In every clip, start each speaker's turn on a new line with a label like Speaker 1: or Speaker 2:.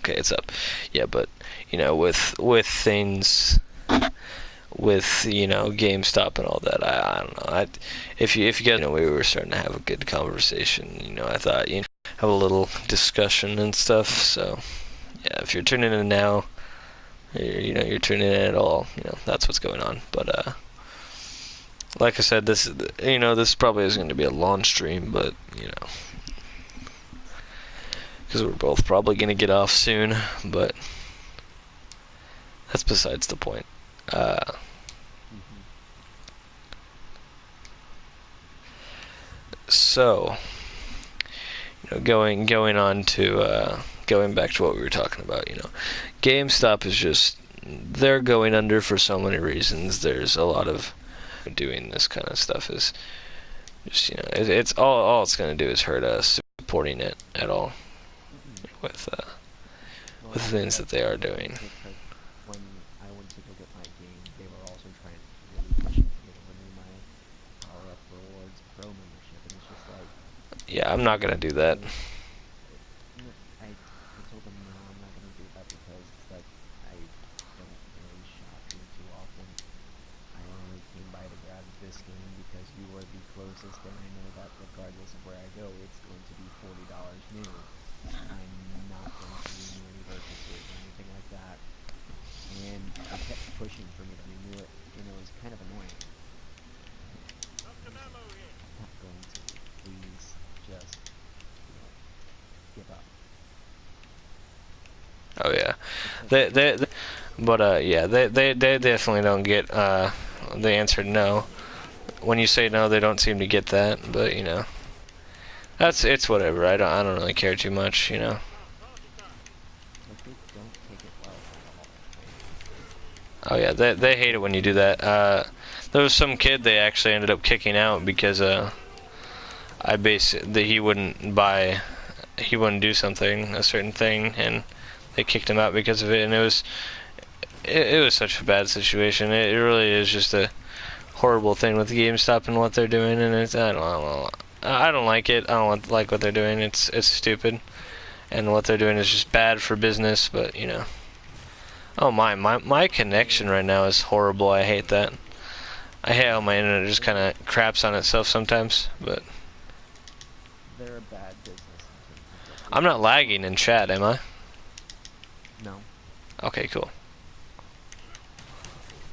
Speaker 1: Okay, it's up. Yeah, but you know, with things, with you know GameStop and all that, I don't know. If you guys, you know, we were starting to have a good conversation. You know, I thought you know have a little discussion and stuff. So yeah, if you're tuning in now, you know you're tuning in at all. You know that's what's going on. But like I said, this probably isn't going to be a long stream, but you know, because we're both probably going to get off soon. But that's besides the point. So, you know, going back to what we were talking about, you know, GameStop is just they're going under for so many reasons. There's a lot of doing this kind of stuff is just you know it's all it's going to do is hurt us supporting it at all with things that they are doing.
Speaker 2: When I went to go get my game, they were also trying really pushing for me to renew my PowerUp Rewards Pro membership, and it's just like,
Speaker 1: Yeah, I'm not going to do that.
Speaker 2: I told them no, I'm not gonna do that because it's like I don't really shop here too often. I only came by to grab this game because you were the closest, and I know that regardless of where I go, it's going to be $40 new. I'm not going to renew any purchases or anything like that. And they kept pushing for me to renew it, and it was kind of annoying. I'm not going to. Please just give up.
Speaker 1: Oh yeah, they definitely don't get the answer no. When you say no, they don't seem to get that. But you know, it's whatever. I don't really care too much. You know.
Speaker 2: Like, they don't take it well at
Speaker 1: Oh
Speaker 2: all.
Speaker 1: yeah, they hate it when you do that. There was some kid they actually ended up kicking out because he wouldn't do something, a certain thing, and they kicked him out because of it. And it was such a bad situation. It really is just a horrible thing with GameStop and what they're doing, and I don't like it. I don't like what they're doing. It's stupid, and what they're doing is just bad for business. But you know, oh my connection right now is horrible. I hate that. I hate how my internet just kind of craps on itself sometimes. But
Speaker 2: They're a bad business in terms of what
Speaker 1: I'm not lagging in chat, am I?
Speaker 2: No.
Speaker 1: Okay, cool.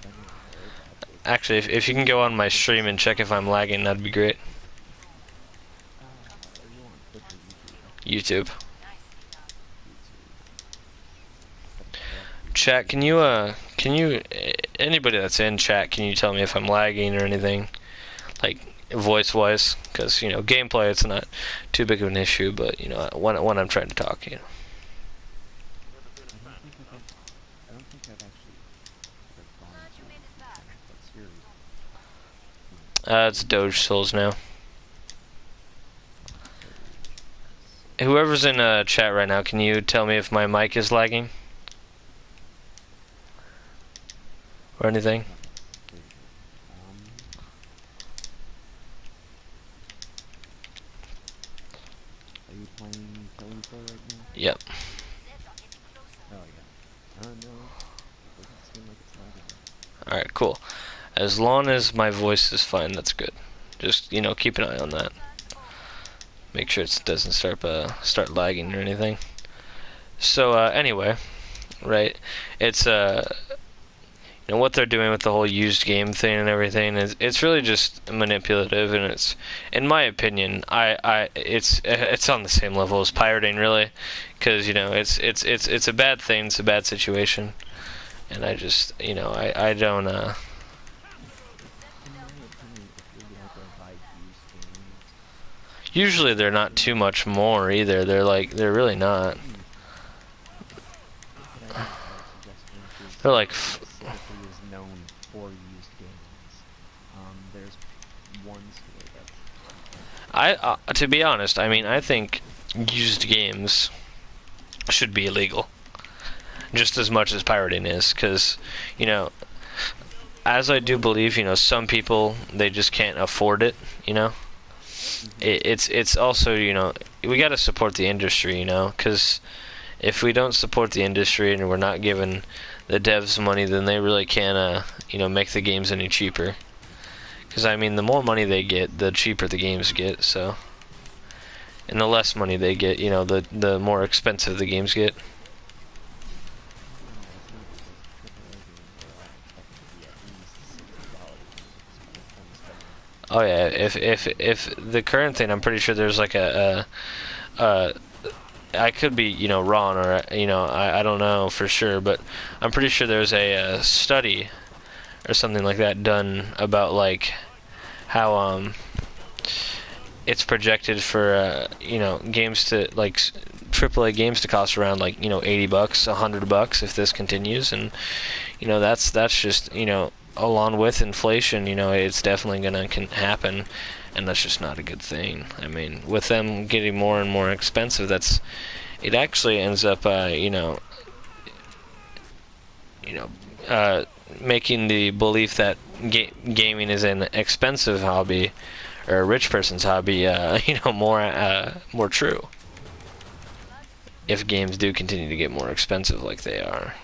Speaker 2: But I mean, they're a bad business.
Speaker 1: Actually, if you can go on my stream and check if I'm lagging, that'd be great.
Speaker 2: Are you on Twitch or YouTube?
Speaker 1: YouTube.
Speaker 2: YouTube.
Speaker 1: Chat, can you, anybody that's in chat, can you tell me if I'm lagging or anything? Like, voice-wise? Because, you know, gameplay, it's not too big of an issue, but, you know, when I'm trying to talk, you know.
Speaker 2: I don't think I've actually ever gone to what series.
Speaker 1: It's Doge Souls now. Whoever's in chat right now, can you tell me if my mic is lagging? Or anything?
Speaker 2: Are you playing Killing Floor right now?
Speaker 1: Yep.
Speaker 2: Oh yeah. No. It doesn't seem like it's lagging.
Speaker 1: Alright, cool. As long as my voice is fine, that's good. Just, you know, keep an eye on that. Make sure it doesn't start lagging or anything. So, anyway, right, it's, you know, what they're doing with the whole used game thing and everything is, it's really just manipulative, and it's, in my opinion, it's on the same level as pirating, really, because, you know, it's a bad thing, it's a bad situation, and I just, you know, I don't,
Speaker 2: In my opinion, if you're gonna go buy used games,
Speaker 1: usually they're not too much more either, they're really not. They're like,
Speaker 2: specifically is known for used games. There's one store that's
Speaker 1: to be honest, I mean, I think used games should be illegal, just as much as pirating is, because, you know, as I do believe, you know, some people, they just can't afford it, you know. It's also, you know, we got to support the industry, you know, because if we don't support the industry and we're not giving the devs money, then they really can't, make the games any cheaper. Because, I mean, the more money they get, the cheaper the games get, so. And the less money they get, the more expensive the games get. Oh yeah, if the current thing, I'm pretty sure there's like I could be, wrong, or, I don't know for sure, but I'm pretty sure there's a study or something like that done about, like, how, it's projected for, games to, like, AAA games to cost around, like, $80, $100 if this continues, and, that's just, along with inflation, it's definitely gonna happen. And that's just not a good thing. I mean, with them getting more and more expensive, it actually ends up, making the belief that gaming is an expensive hobby or a rich person's hobby, more true. If games do continue to get more expensive like they are.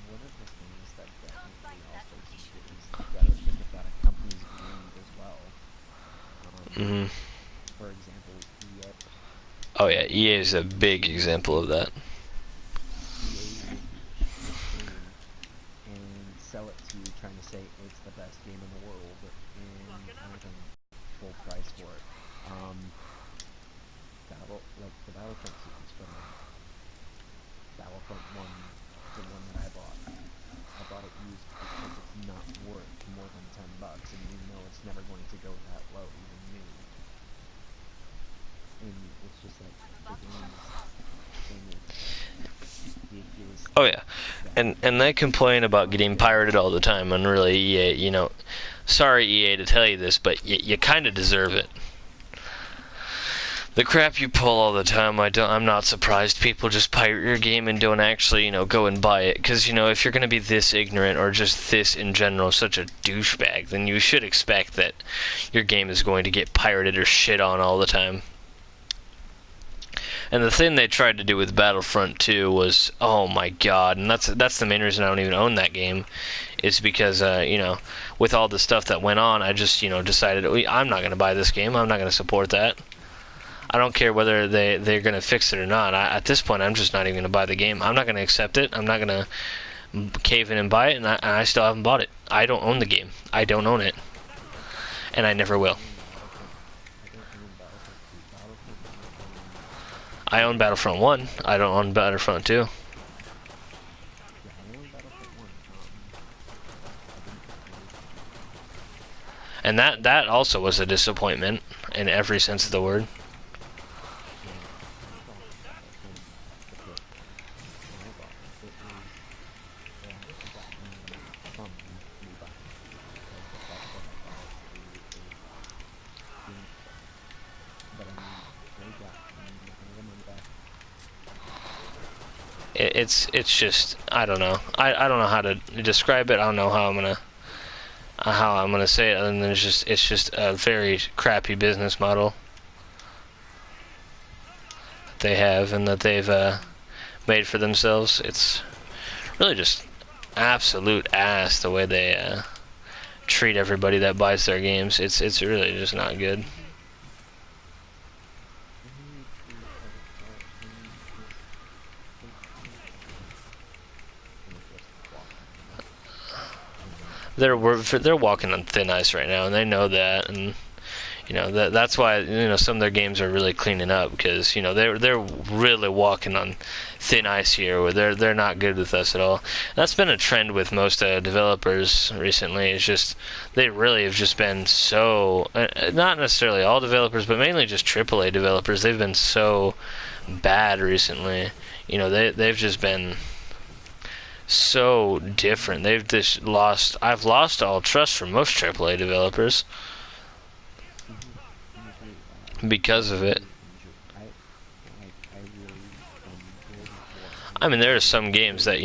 Speaker 2: One of the things that definitely also keeps it is you gotta think about a company's greed as well. For example, EA.
Speaker 1: Oh yeah, EA is a big example of that.
Speaker 2: EA will ship a game and sell it to you, trying to say it's the best game in the world, and charging full price for it. The Battlefront series from Battlefront 1, the one that I bought it used because it's not worth more than $10, and you know it's never going to go that low, even new. And it's just like the game is ridiculous.
Speaker 1: Oh yeah, and they complain about getting pirated all the time, and really, EA, sorry EA to tell you this, but you kind of deserve it. The crap you pull all the time, I'm not surprised people just pirate your game and don't actually, go and buy it. Because, if you're going to be this ignorant or just this, in general, such a douchebag, then you should expect that your game is going to get pirated or shit on all the time. And the thing they tried to do with Battlefront 2 was, oh my god, and that's the main reason I don't even own that game, is because, with all the stuff that went on, I just, decided, I'm not going to buy this game, I'm not going to support that. I don't care whether they're going to fix it or not. At this point, I'm just not even going to buy the game. I'm not going to accept it. I'm not going to cave in and buy it, and I still haven't bought it. I don't own the game. I don't own it. And I never will. I own Battlefront 1. I don't own Battlefront 2. And that also was a disappointment in every sense of the word. It's just, I don't know. I don't know how to describe it. I don't know how I'm gonna say it, other than it's just a very crappy business model that they have and that they've made for themselves. It's really just absolute ass the way they treat everybody that buys their games. It's really just not good. They're walking on thin ice right now, and they know that, and that's why some of their games are really cleaning up, because they're really walking on thin ice here, where they're not good with us at all. That's been a trend with most developers recently. It's just they really have just been so not necessarily all developers, but mainly just AAA developers. They've been so bad recently. They've just been so different. They've just I've lost all trust from most AAA developers because of it. I mean, there are some games that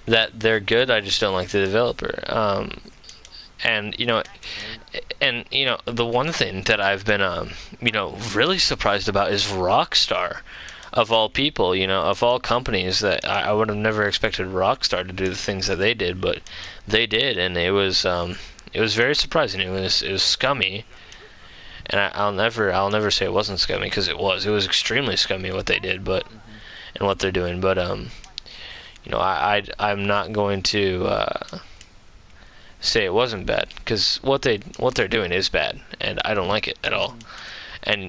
Speaker 1: that they're good. I just don't like the developer. And the one thing that I've been really surprised about is Rockstar. of all people, of all companies, that I would have never expected Rockstar to do the things that they did, but they did, and it was very surprising. It was scummy, and I'll never say it wasn't scummy, because it was extremely scummy what they did, but and what they're doing, but I'm not going to say it wasn't bad, because what they're doing is bad, and I don't like it at all.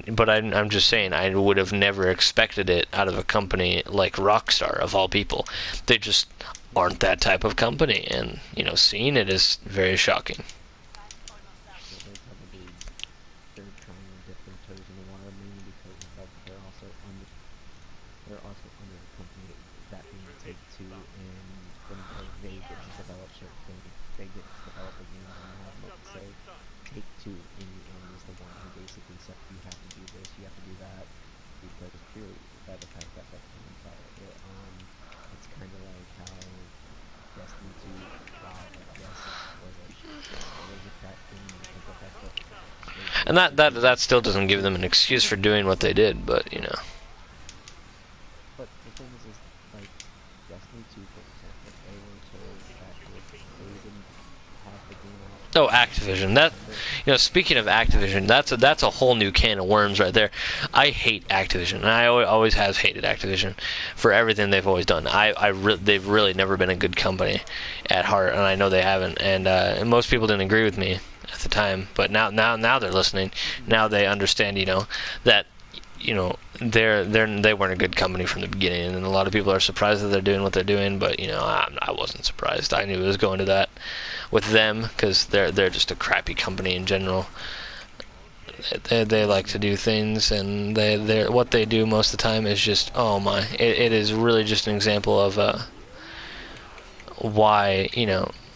Speaker 1: But I'm just saying, I would have never expected it out of a company like Rockstar, of all people. They just aren't that type of company, and seeing it is very shocking.
Speaker 2: So they're trying to dip their toes in the water, mainly because of the fact that they're also under a company, that being Take-Two, and whenever they get to develop certain things, they get to develop a game and they have much to say. Take-Two in the end is the one who basically said, you have to do this, you have to do that, because purely by the fact that the it's kind of like how Destiny 2, while yes, it was a crap game because the fact that
Speaker 1: And that still doesn't give them an excuse for doing what they did, but
Speaker 2: but the thing is like Destiny 2, for example, they were told that if they didn't have the game out,
Speaker 1: Oh, Activision. That, speaking of Activision, that's a whole new can of worms right there. I hate Activision, and I always have hated Activision for everything they've always done. They've really never been a good company at heart, and I know they haven't. And most people didn't agree with me at the time, but now they're listening. Now they understand, that they weren't a good company from the beginning, and a lot of people are surprised that they're doing what they're doing. But I wasn't surprised. I knew it was going to that with them, because they're just a crappy company in general. They like to do things, and they what they do most of the time is just, oh my, it is really just an example of why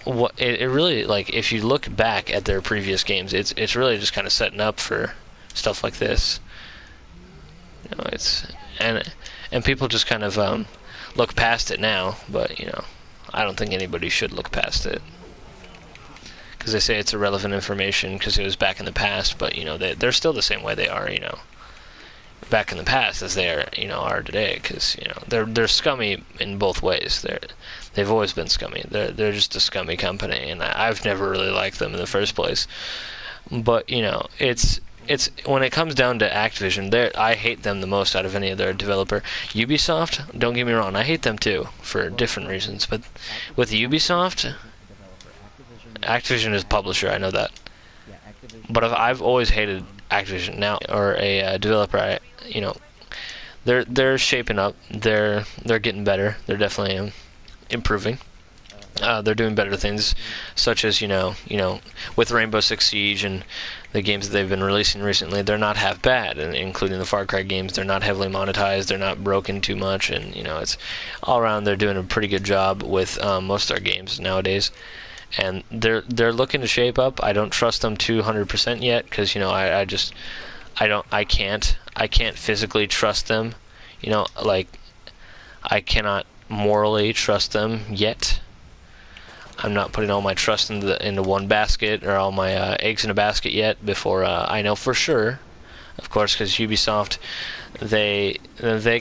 Speaker 1: what it really, like, if you look back at their previous games, it's really just kind of setting up for stuff like this. It's and people just kind of look past it now, but I don't think anybody should look past it, because they say it's irrelevant information because it was back in the past, but they're still the same way they are back in the past as they are today, because they're scummy in both ways. They've always been scummy. They're just a scummy company, and I've never really liked them in the first place. But it's when it comes down to Activision, I hate them the most out of any other developer. Ubisoft, don't get me wrong, I hate them too for different reasons. But with Ubisoft, Activision is publisher, I know that. But I've always hated Activision now, or a developer. They're shaping up. They're getting better. They're definitely improving. They're doing better things, such as with Rainbow Six Siege and the games that they've been releasing recently. They're not half bad, and including the Far Cry games. They're not heavily monetized. They're not broken too much, and it's all around. They're doing a pretty good job with most of their games nowadays, and they're looking to shape up. I don't trust them 200% yet, because I can't physically trust them. Like, I cannot morally trust them yet. I'm not putting all my trust into one basket, or all my eggs in a basket yet, before I know for sure. Of course, because Ubisoft, they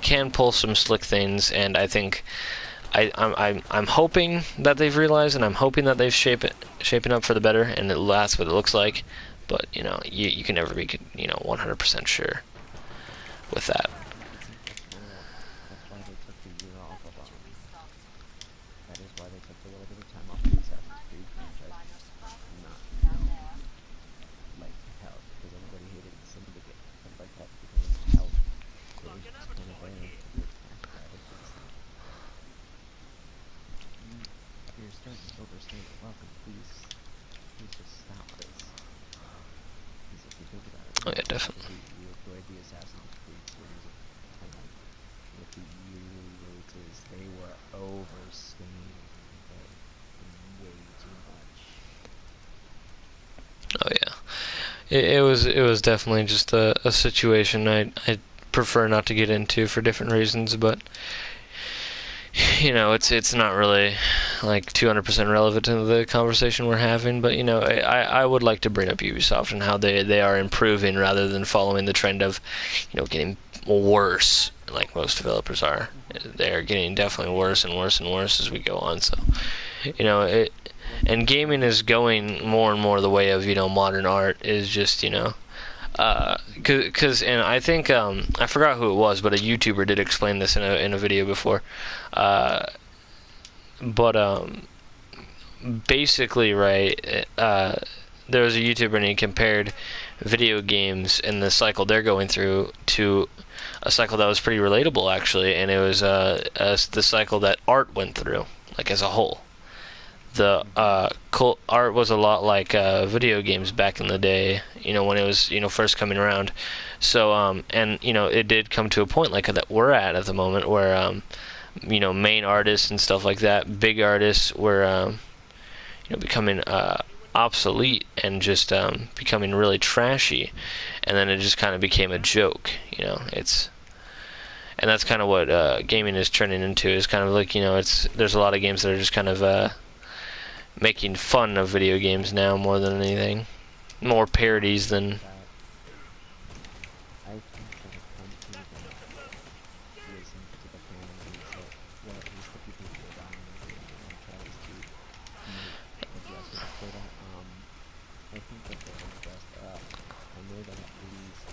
Speaker 1: can pull some slick things, and I think I'm hoping that they've realized, and I'm hoping that they've shaping up for the better, and that's what it looks like. But you can never be 100% sure with that.
Speaker 2: That is why they took a little bit of time off the Assassin's Creed franchise. Not, like health, because everybody hated Syndicate and stuff like that because of health. It was just kind of there. You're starting to overstay your welcome. Please just stop this. Because if you think about it,
Speaker 1: Oh yeah, definitely.
Speaker 2: you enjoyed the Assassin's Creed series of time. With the yearly releases, they were overstaying way too much.
Speaker 1: Oh yeah, it was definitely just a situation I prefer not to get into for different reasons, but it's not really like 200% relevant to the conversation we're having. But I would like to bring up Ubisoft and how they are improving rather than following the trend of getting worse, like most developers are. They're getting definitely worse and worse and worse as we go on. So, you know, and gaming is going more and more the way of, you know, modern art is just, you know, and I think I forgot who it was, but a YouTuber did explain this in a video before. But basically, right, there was a YouTuber and he compared video games and the cycle they're going through to a cycle that was pretty relatable, actually, and it was the cycle that art went through, like as a whole. The art was a lot like video games back in the day, you know, when it was, you know, first coming around. So and you know, it did come to a point like that we're at the moment where you know, main artists and stuff like that, big artists were you know, becoming obsolete and just becoming really trashy, and then it just kind of became a joke, you know. And that's kind of what gaming is turning into, is kind of like, you know, there's a lot of games that are just kind of making fun of video games now more than anything, more parodies than.
Speaker 2: I think that a company that listens to the fan base, well, at least the people who are buying the game and tries to make adjustments for that, I think that they'll adjust. I know that at least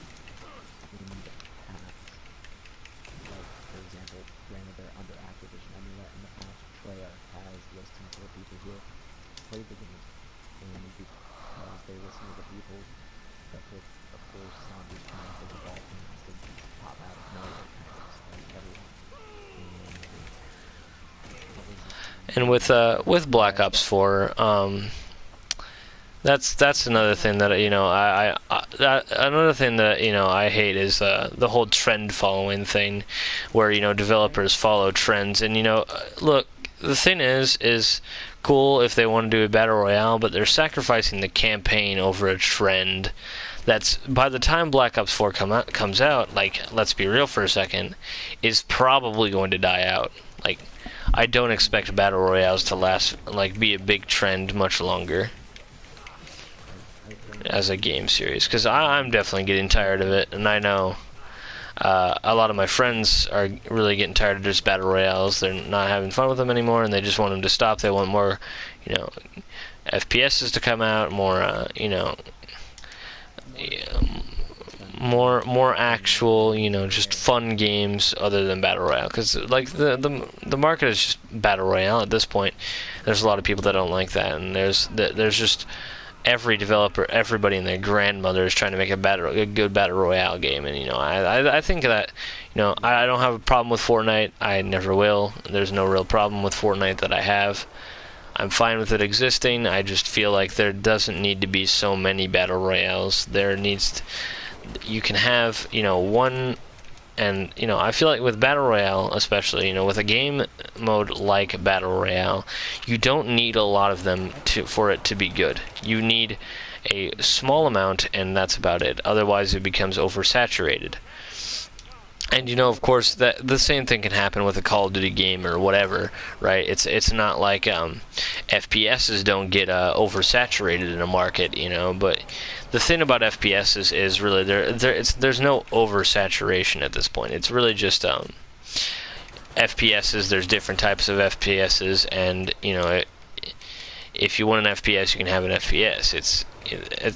Speaker 2: in the past, like, for example, granted they're under Activision, I know that in the past Treyarch has listened to the people who have played the game, and because they listen to the people, that could, of course, zombies come out, there's a volcanoes that just pop out of nowhere, kind of like everyone. And what was it?
Speaker 1: And with Black Ops 4, that's another thing that, you know, another thing that, you know, I hate is the whole trend following thing, where, you know, developers follow trends. And, you know, look, the thing is cool if they want to do a battle royale, but they're sacrificing the campaign over a trend that's, by the time Black Ops 4 comes out, like, let's be real for a second, is probably going to die out. Like, I don't expect battle royales to last, like, be a big trend much longer as a game series, because I'm definitely getting tired of it, and I know a lot of my friends are really getting tired of just battle royales. They're not having fun with them anymore, and they just want them to stop. They want more, you know, FPSs to come out, more, you know, more actual, you know, just fun games other than battle royale. Because like the market is just battle royale at this point. There's a lot of people that don't like that, and there's just every developer, everybody and their grandmother is trying to make a good battle royale game. And, you know, I think that, you know, I don't have a problem with Fortnite. I never will. There's no real problem with Fortnite that I have. I'm fine with it existing. I just feel like there doesn't need to be so many battle royales. You can have, you know, one. And, you know, I feel like with Battle Royale, especially, you know, with a game mode like Battle Royale, you don't need a lot of them for it to be good. You need a small amount, and that's about it. Otherwise, it becomes oversaturated. And, you know, of course, that the same thing can happen with a Call of Duty game or whatever, right? It's not like FPSs don't get oversaturated in a market, you know, but the thing about FPS is really there's no oversaturation at this point. It's really just FPSs. There's different types of FPSs, and, you know, if you want an FPS, you can have an FPS.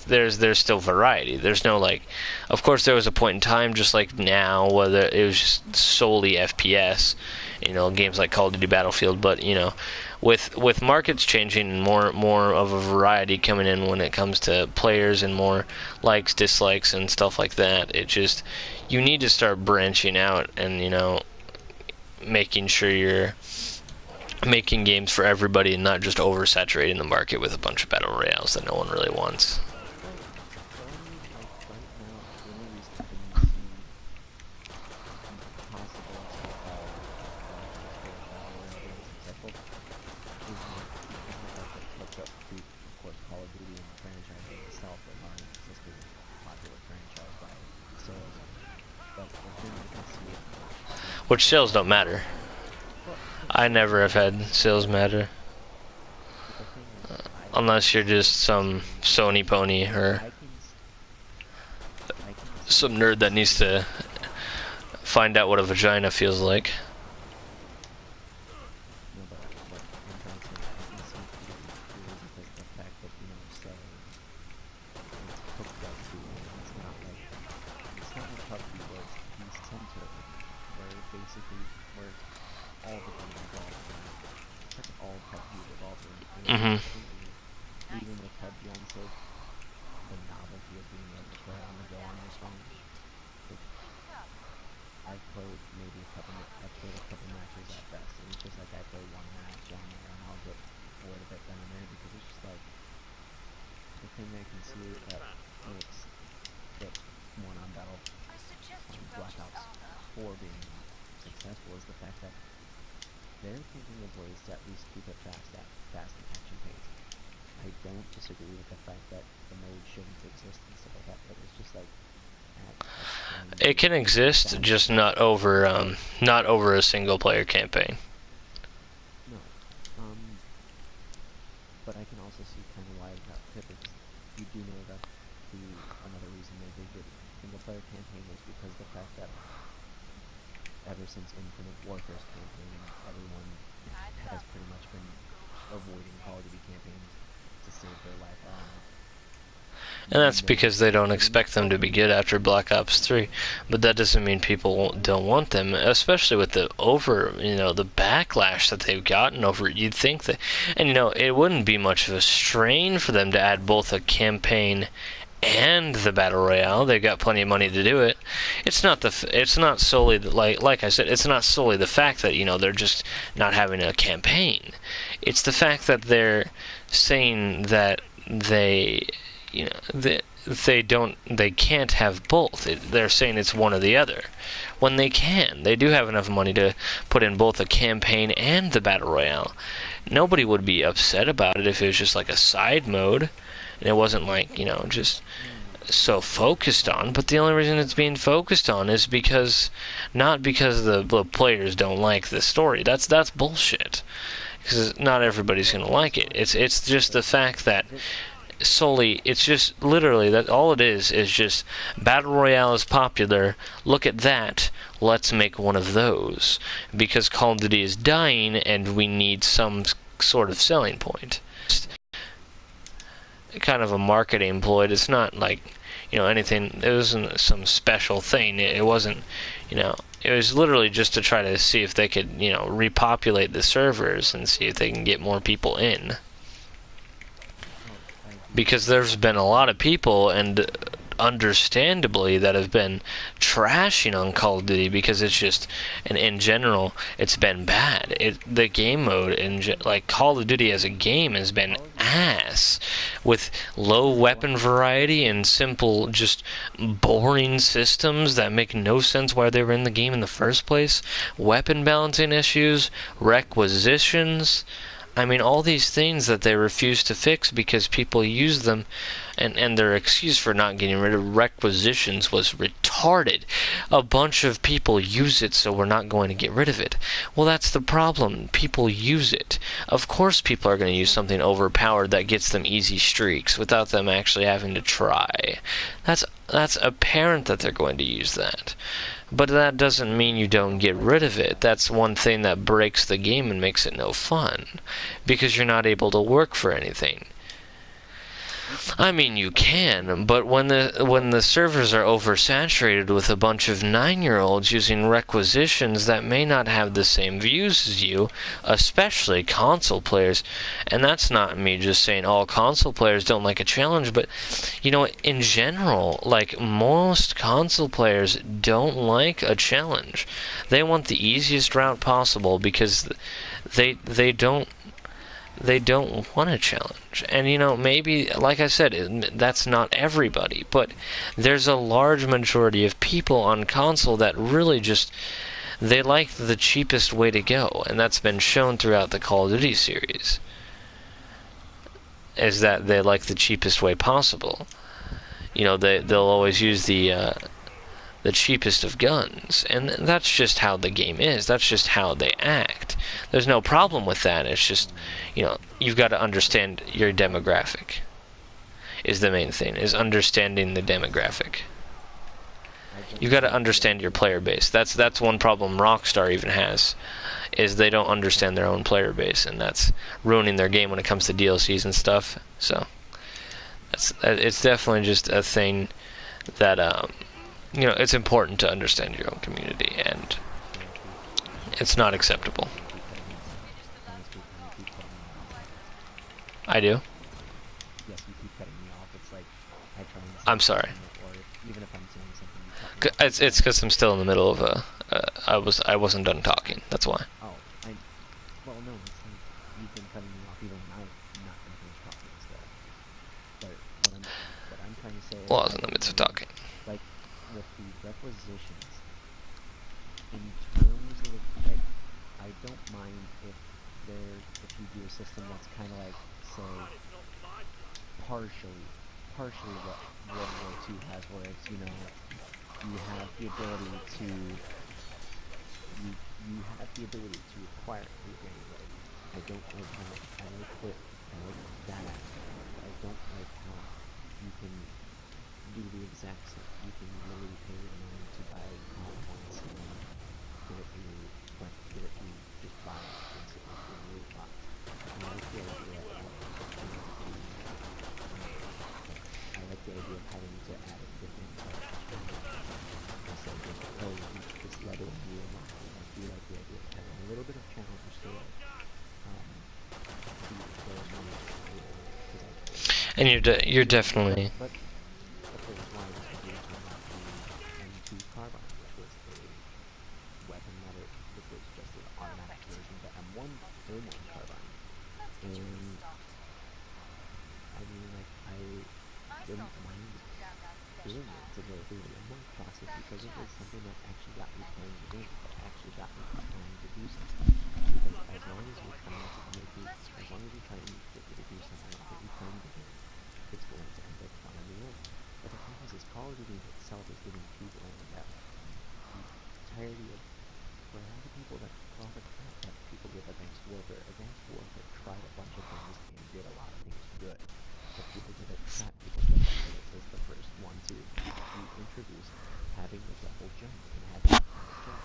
Speaker 1: There's still variety. There's no, like, of course there was a point in time, just like now, whether it was just solely FPS, you know, games like Call of Duty Battlefield. But, you know, with markets changing and more of a variety coming in when it comes to players and more likes, dislikes, and stuff like that, you need to start branching out and, you know, making sure you're making games for everybody and not just oversaturating the market with a bunch of battle royales that no one really wants.
Speaker 2: The only, like, right now, the only reason I can see possible Black Ops 4 Battle Royale being successful is because of, like, the catch-up to, of course, Call of Duty and the franchise in itself, a non-existing popular franchise by sales. But the thing I can see it being,
Speaker 1: Which sales don't matter.
Speaker 2: well,
Speaker 1: I never have had sales matter.
Speaker 2: but the thing is,
Speaker 1: Unless you're just some Sony pony or
Speaker 2: I can see
Speaker 1: some nerd that needs to find out what a vagina feels like.
Speaker 2: No, but what I'm trying to say, I can see PvP purely because of the fact that, you know, say, it's hooked up to it. It's not like PUBG where it's the center, where basically, where all the game revolves around. That's all PUBG revolves around, and it's
Speaker 1: Hmm.
Speaker 2: completely, even with PUBG on sale, the novelty of being able to play on the go on your phone. Like, I've played maybe I've played a couple matches at best, and it's just like I play one match on there, and I'll get bored of it then and there because it's just like the thing I can see that makes the one on Battle Black Ops 4 being successful is the fact that they're thinking of ways to at least keep it fast and action paced. I don't disagree with the fact that the mode shouldn't exist and stuff like that, but it's just like
Speaker 1: It can exist, just not over a single player campaign.
Speaker 2: No. But I can also see kind of why that could, because you do know that another reason they did the single player campaign was because the fact that ever since Infinite Warfare's campaign, everyone has pretty much been avoiding Call of Duty campaigns to save their life.
Speaker 1: And that's because they don't expect them to be good after Black Ops 3. But that doesn't mean people don't want them, especially with the the backlash that they've gotten over it. You'd think that, and it wouldn't be much of a strain for them to add both a campaign and the battle royale. They've got plenty of money to do it. It's not solely like I said, it's not solely the fact that they're just not having a campaign. It's the fact that they're saying that they they can't have both. They're saying it's one or the other. When they can, they do have enough money to put in both a campaign and the battle royale. Nobody would be upset about it if it was just like a side mode and it wasn't like just so focused on. But the only reason it's being focused on is not because the players don't like the story. That's bullshit, because not everybody's gonna like it. It's just the fact that it's just literally that all it is just battle royale is popular. Look at that. Let's make one of those because Call of Duty is dying and we need some sort of selling point. Just kind of a marketing ploy. It's not like anything. It wasn't some special thing. It wasn't. It was literally just to try to see if they could repopulate the servers and see if they can get more people in. Because there's been a lot of people, and understandably, that have been trashing on Call of Duty because it's just, and in general, it's been bad. The game mode, like Call of Duty as a game, has been ass, with low weapon variety and simple, just boring systems that make no sense why they were in the game in the first place. Weapon balancing issues, requisitions. I mean, all these things that they refuse to fix because people use them, and their excuse for not getting rid of requisitions was retarded. A bunch of people use it, so we're not going to get rid of it. Well, that's the problem. People use it. Of course people are going to use something overpowered that gets them easy streaks without them actually having to try. That's apparent that they're going to use that. But that doesn't mean you don't get rid of it. That's one thing that breaks the game and makes it no fun, because you're not able to work for anything. I mean, you can, but when the servers are oversaturated with a bunch of 9-year-olds using requisitions that may not have the same views as you, especially console players, and that's not me just saying all console players don't like a challenge, but in general, like most console players don't like a challenge. They want the easiest route possible because they don't want a challenge. And maybe, like I said, that's not everybody, but there's a large majority of people on console that really just, they like the cheapest way to go, and that's been shown throughout the Call of Duty series, is that they like the cheapest way possible. They'll always use the cheapest of guns, and that's just how the game is. That's just how they act. There's no problem with that. It's just, you've got to understand your demographic is the main thing, is understanding the demographic.
Speaker 2: I don't
Speaker 1: You got to
Speaker 2: like the
Speaker 1: understand your
Speaker 2: idea.
Speaker 1: player base. That's one problem Rockstar even has, is they don't understand their own player base, and that's ruining their game when it comes to DLCs and stuff. So it's definitely just a thing that it's important to understand your own community, and
Speaker 2: Seriously,
Speaker 1: it's not
Speaker 2: honestly,
Speaker 1: acceptable.
Speaker 2: can you keep cutting me off? Honestly, can you keep cutting me off?
Speaker 1: I do.
Speaker 2: Yes, you keep cutting me off. It's like I try and
Speaker 1: I'm
Speaker 2: say
Speaker 1: sorry.
Speaker 2: something, or even if I'm saying something, you cut me off.
Speaker 1: It's because I'm still in the middle of I wasn't done talking. That's why.
Speaker 2: Oh, well, no, it's like you've been cutting me off even when I've not been finished talking still. But what I'm trying to say is
Speaker 1: Well, I was
Speaker 2: I
Speaker 1: in the
Speaker 2: don't
Speaker 1: midst of
Speaker 2: mind,
Speaker 1: talking.
Speaker 2: like, with the requisitions, in terms of, like, I don't mind if you do a system that's kind of like, say, partially, partially what World War II has, where it's, you have the ability to you have the ability to acquire loot when you're ready. I don't like how I like that aspect of it, but I don't like how you can do the exact same. You can literally pay your money to buy COD points and get it through just buying it basically through the loot box. I like the idea of having to I like the idea of having to add in different challenges instead of just, oh, this level and you unlock it. I do like the idea of having a little bit of challenge so that um, the players are motivated, because there's a lot of
Speaker 1: And
Speaker 2: people who
Speaker 1: you're
Speaker 2: do,
Speaker 1: definitely
Speaker 2: but there's a lot of people who unlock the M2 carbine, which was a weapon which was just an automatic version of the M1 carbine, and I mean, like, I didn't mind doing it to go through the unlock process because it was something that actually got me playing the game, that actually got me trying to do something. Because as long as you're trying to get me to do something and get me playing the game, it's going to end up fun in the end. But the problem is Call of Duty itself is getting too boring that the entirety of, for all the people that, for all the crap that people give Advanced Warfare tried a bunch of things and did a lot of things good. But people give it crap because the fact that it was the first one to introduce having the double jump and having the high jump.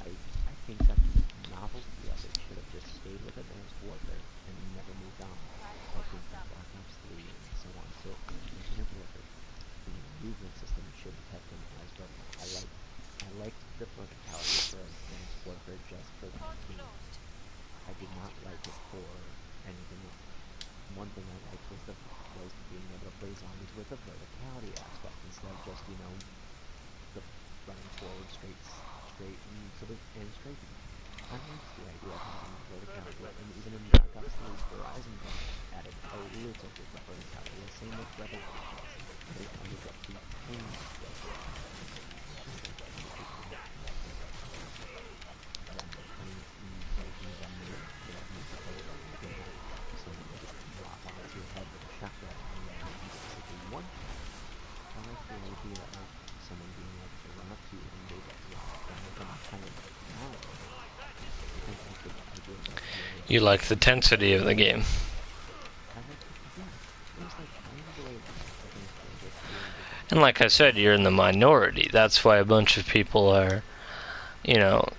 Speaker 2: I think that the novelty of it should have just stayed with Advanced Warfare and never moved on. I think that Black Ops 3 and so on, so and Infinite Warfare, the movement system should have kept been as vertical. I liked the verticality for Advanced Warfare just for that game. I did not like it for anything else. One thing I liked was being able to play zombies with a verticality aspect instead of just the running forward straight and strafing. I liked the idea of having the verticality, and even in Black Ops 3, Horizon added a little bit of verticality. The same with Revelations, but it ended up the tiniest bit. Just like the indicate you have Vikings that make it so that you can have someone just drop onto your head with a shotgun and you basically one-shot them. I like the idea of someone being able to run up to you and they get locked down and kind of paralyzed. I like the idea of that feeling
Speaker 1: you
Speaker 2: of
Speaker 1: like the tensity of the game.
Speaker 2: yeah, it was like I enjoyed Advanced Warfare 3 and Advanced
Speaker 1: And like I
Speaker 2: Warfare
Speaker 1: said,
Speaker 2: 1.
Speaker 1: you're in the minority. That's why a bunch of people are,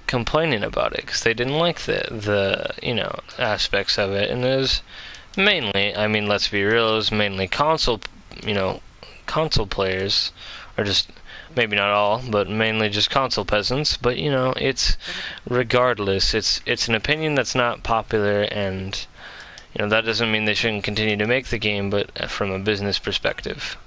Speaker 1: complaining about it because they didn't like the aspects of it. And it was mainly, I mean, let's be real, it was mainly console players, or just
Speaker 2: And
Speaker 1: maybe not all, but mainly just console peasants. But it's
Speaker 2: but at the
Speaker 1: regardless, it's an opinion that's not popular, and that doesn't mean they shouldn't continue to make the game. But from a business perspective,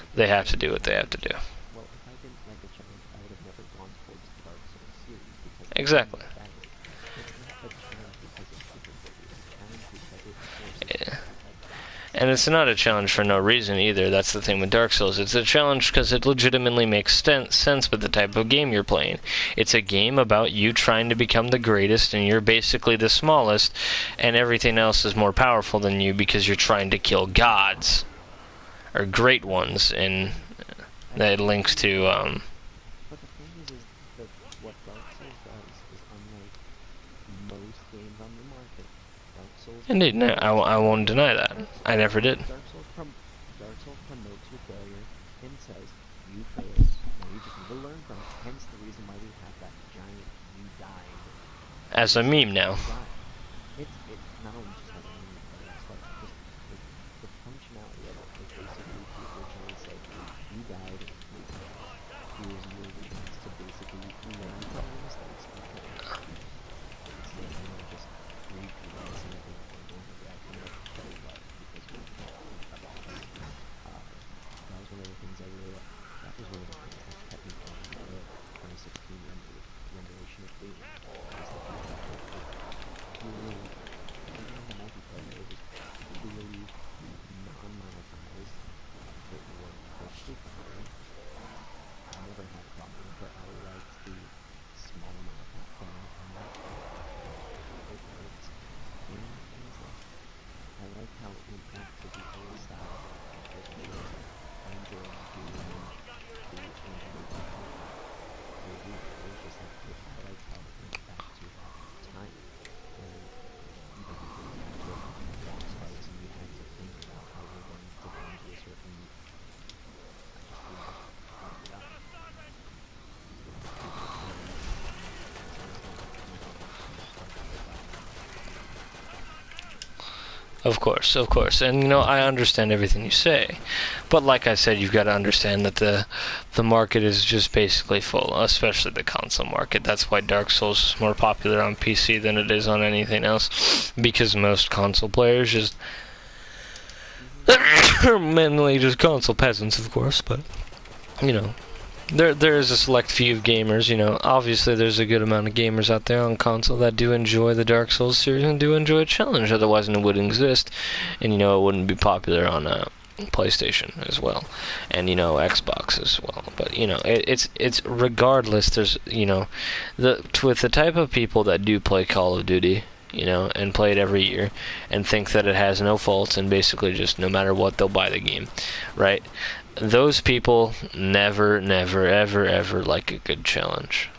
Speaker 2: if I
Speaker 1: they
Speaker 2: didn't
Speaker 1: have
Speaker 2: like
Speaker 1: to
Speaker 2: a
Speaker 1: do what they have to
Speaker 2: challenge,
Speaker 1: do.
Speaker 2: well, if I didn't like a challenge, I would have never gone towards the Dark Souls series because the thing
Speaker 1: Exactly.
Speaker 2: with that is, it's not a challenge because it's difficult. It's a challenge because it forces you
Speaker 1: Yeah.
Speaker 2: to adapt.
Speaker 1: And it's not a challenge for no reason either. That's the thing with Dark Souls. It's a challenge because it legitimately makes sense with the type of game you're playing. It's a game about you trying to become the greatest, and you're basically the smallest, and everything else is more powerful than you because you're trying to kill gods or great
Speaker 2: But
Speaker 1: ones. And that
Speaker 2: but the
Speaker 1: links
Speaker 2: thing is,
Speaker 1: to
Speaker 2: but the thing is that what Dark Souls does is unlike most games on the market. Dark Souls
Speaker 1: indeed, no,
Speaker 2: promotes
Speaker 1: I won't
Speaker 2: failure.
Speaker 1: deny that. I never did.
Speaker 2: Dark Souls promotes your failure and says You failed. Now you just need to learn from it. Hence the reason why we have that giant "you died"
Speaker 1: As a meme now.
Speaker 2: You died. It not only just as a meme, but it's like just the functionality of it is basically to originally say, you died, restart. Here's your chance to basically learn from your mistakes and try again. Instead of kind of just repeating the same thing over and over, I kind of try to love because you can't beat a boss. That was one of the things I really that was one of the things that kept me playing the 2016 renderation of Doom, was the fact that it was clearly, even in the multiplayer, it was clearly non-monetized. It worked perfectly fine. I never had a problem with it. I liked the small amount of platforming it had. It worked. And it was like, I liked how it went back to the old style of just rendering Doom to animated content. It was just like, I liked how it went back to that time where you didn't really have to have boss fights and you had to think about how you're going to get into a certain, you just farmed it up. And as I was saying, my partner was laughing at me for saying that.
Speaker 1: Of course, of course. And, you know, I understand everything you say. But like I said, you've got to understand that the market is just basically full, especially the console market. That's why Dark Souls is more popular on PC than it is on anything else. Because most console players just are mainly just console peasants, of course, but, you know. There is a select few of gamers, you know. Obviously, there's a good amount of gamers out there on console that do enjoy the Dark Souls series and do enjoy a challenge. Otherwise, it wouldn't exist, and you know it wouldn't be popular on PlayStation as well, and you know Xbox as well. But you know it's regardless. There's you know with the type of people that do play Call of Duty, you know, and play it every year, and think that it has no faults, and basically just no matter what they'll buy the game, right? Those people never, never, ever, ever like a good challenge.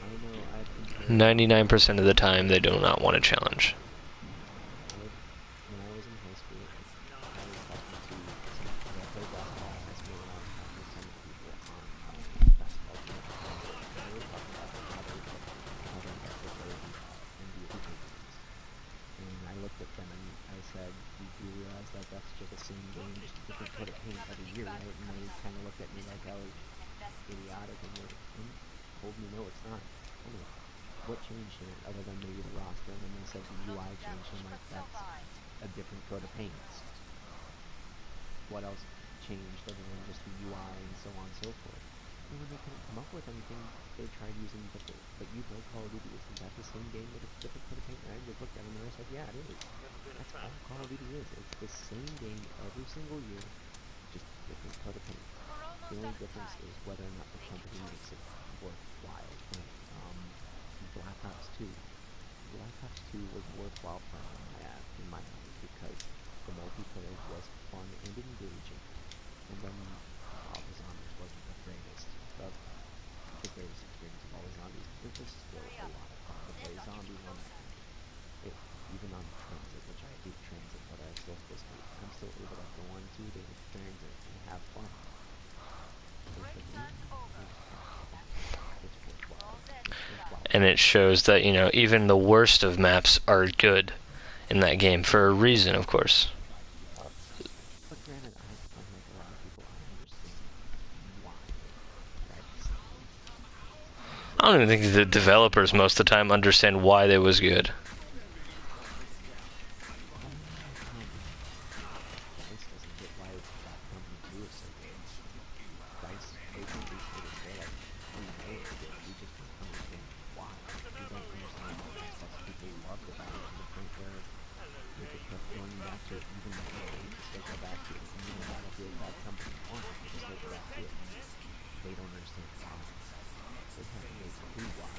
Speaker 2: I know I've compared
Speaker 1: 99% of the time, they do not want a challenge.
Speaker 2: I've when I was in high school, I was talking to some because I played basketball in high school, and I was talking to some people on basketball teams, and they were talking about how they love to play the NBA 2K games. And I looked at them and I said, "You do realize that that's just the same game, just a different coat of paint every year, right?" And they kind of looked at me like I was idiotic and told me, "No, it's not." I'm like, "What changed in it other than maybe the roster?" And then they said the UI changed. I'm like, "That's a different coat of paint. What else changed other than just the UI and so on and so forth?" And when they couldn't come up with anything, they tried using, but you play Call of Duty, isn't that the same game with a different coat of paint? And I just looked at them and I said, "Yeah, it is. That's all Call of Duty is. It's the same game every single year, just different coat of paint. The only difference is whether or not the company makes it worthwhile playing." Black Ops 2. Black Ops 2 was worthwhile playing in my eyes because the multiplayer was fun and engaging, and then while the zombies wasn't the greatest experience of all the zombies, it was still a lot of fun to play zombies on that game. Even on transit, which I hate transit, but I'm still able to go on 2 days of transit and have fun. The game is fun. It's worthwhile. It's worthwhile
Speaker 1: And it
Speaker 2: playing.
Speaker 1: shows that, you know, even the worst of maps are good in that game for a reason, of course.
Speaker 2: But granted, unlike a lot of people, I understand why that's
Speaker 1: I don't even
Speaker 2: I
Speaker 1: think the
Speaker 2: understand
Speaker 1: developers
Speaker 2: why
Speaker 1: most of the time understand why they was good.
Speaker 2: I don't like how DICE doesn't get why Bad Company 2 is so good. DICE openly stated, they're like, "We know it's good, we just don't understand why. We don't understand what aspects people loved about it to the point where people kept going back to it even now. They can still go back to it. Even in Battlefield Bad Company 1, they can still go back to it and they don't understand why. They haven't made a clue why.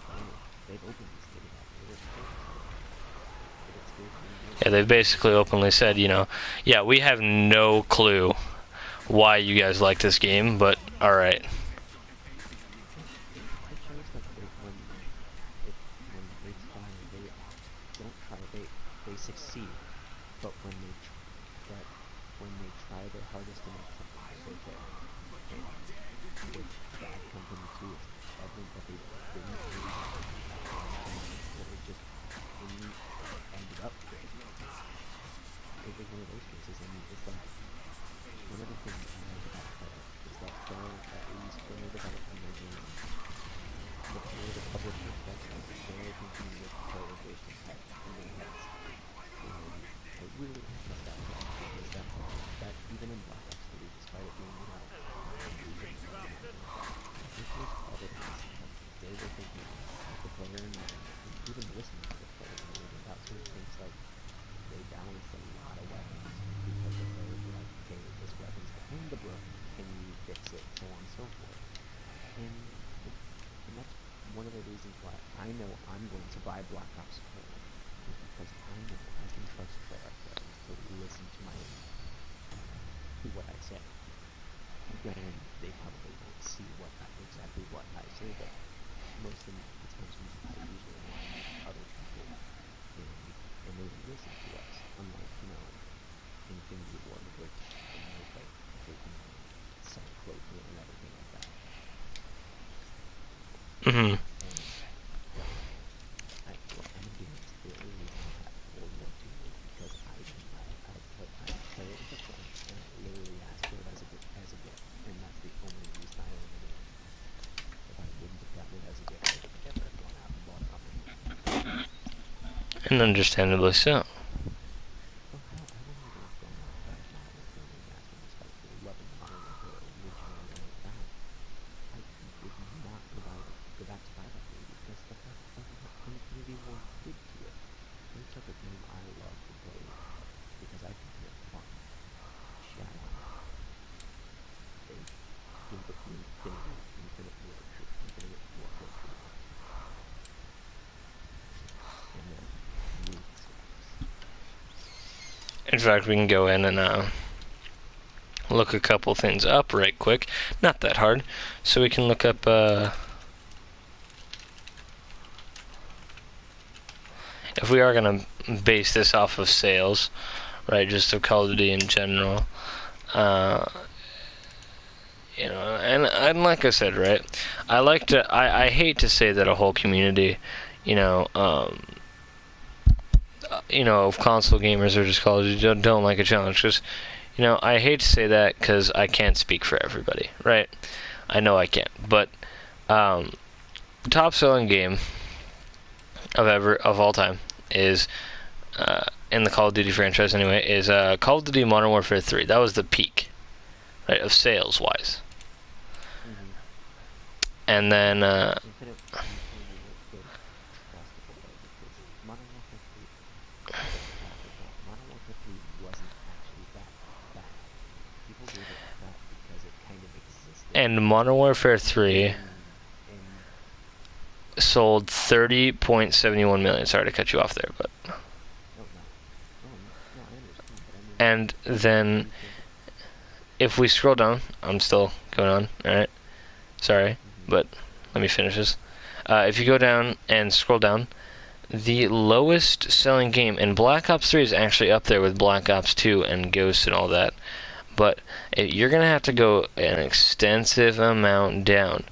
Speaker 2: Granted, they've openly stated that. They were supposed to say that. But it still seems like
Speaker 1: Yeah, they've basically openly said, you know, yeah, we have no clue why you guys like this game, but alright.
Speaker 2: it shows that when they try, they don't try. They succeed. But when they but when they try their hardest to make something that they fail. And with Bad Company 2, it's evident that they didn't really want to do that long term, or it just ended up failing. It was one of those cases, and it's like, one of the things I like about Claire is that Claire, at least when they're developing their games, looking at a public perspective, they're thinking with players' wisdom in their heads. And I really respect that for them, because that even in Black Ops 3, despite it being, losing money and everything like that, this was probably something they were thinking with the player in mind, and even listening to the player in mind about certain things. Like, they balanced a lot of weapons because the players were like, okay, this weapon's kind of broken, can you fix it, so on and so forth. And that's one of the reasons why I know I'm going to buy Black Ops 4, is because I know I can trust Treyarch Games to listen to what I say. Granted, they probably won't see exactly what I say, but most of the times I usually align with other people, and they listen to us. Unlike, Infinity Ward, which they make like freaking sell clothing and everything like that.
Speaker 1: Mm-hmm.
Speaker 2: And like, I'm gonna be honest, the only reason I have World War II is because I play it with a friend, and I literally asked for it as a gift, and that's the only reason I own the game. If I wouldn't have gotten it as a gift, I would have never gone out and bought it on my own.
Speaker 1: And understandably so.
Speaker 2: Oh hell, I wouldn't even have gone out and bought Modern Warfare Remastered despite loving Modern Warfare original and all of that. I would not go back to buy that game because the fact of what Infinity Ward did to it. They took a game I loved and played because I consider it fun, Shadow. They gave it the Infinite Warfare treatment. And that really sucks.
Speaker 1: In fact, we can go in and look a couple things up right quick. Not that hard. So we can look up if we are going to base this off of sales, right, just of Call of Duty in general, and like I said, right, I hate to say that a whole community, of console gamers or just Call of Duty don't like a challenge, because, I hate to say that because I can't speak for everybody, right? I know I can't, but top selling game of all time is in the Call of Duty franchise anyway is Call of Duty Modern Warfare 3. That was the peak, right, of sales wise.
Speaker 2: Mm-hmm.
Speaker 1: And then
Speaker 2: Infinity Ward did across the board though, because Modern Warfare 3, first of all, Modern Warfare 3 wasn't actually that bad. People gave it crap because it kind of existed.
Speaker 1: and Modern Warfare 3
Speaker 2: And
Speaker 1: sold 30.71 million. Sorry to cut you off there, but
Speaker 2: no, I understand, but I mean,
Speaker 1: and then if we scroll down, I'm still going on. All right, sorry, but let me finish this. If you go down and scroll down, the lowest selling game, and Black Ops 3 is actually up there with Black Ops 2 and Ghost and all that, but you're going to have to go an extensive amount down.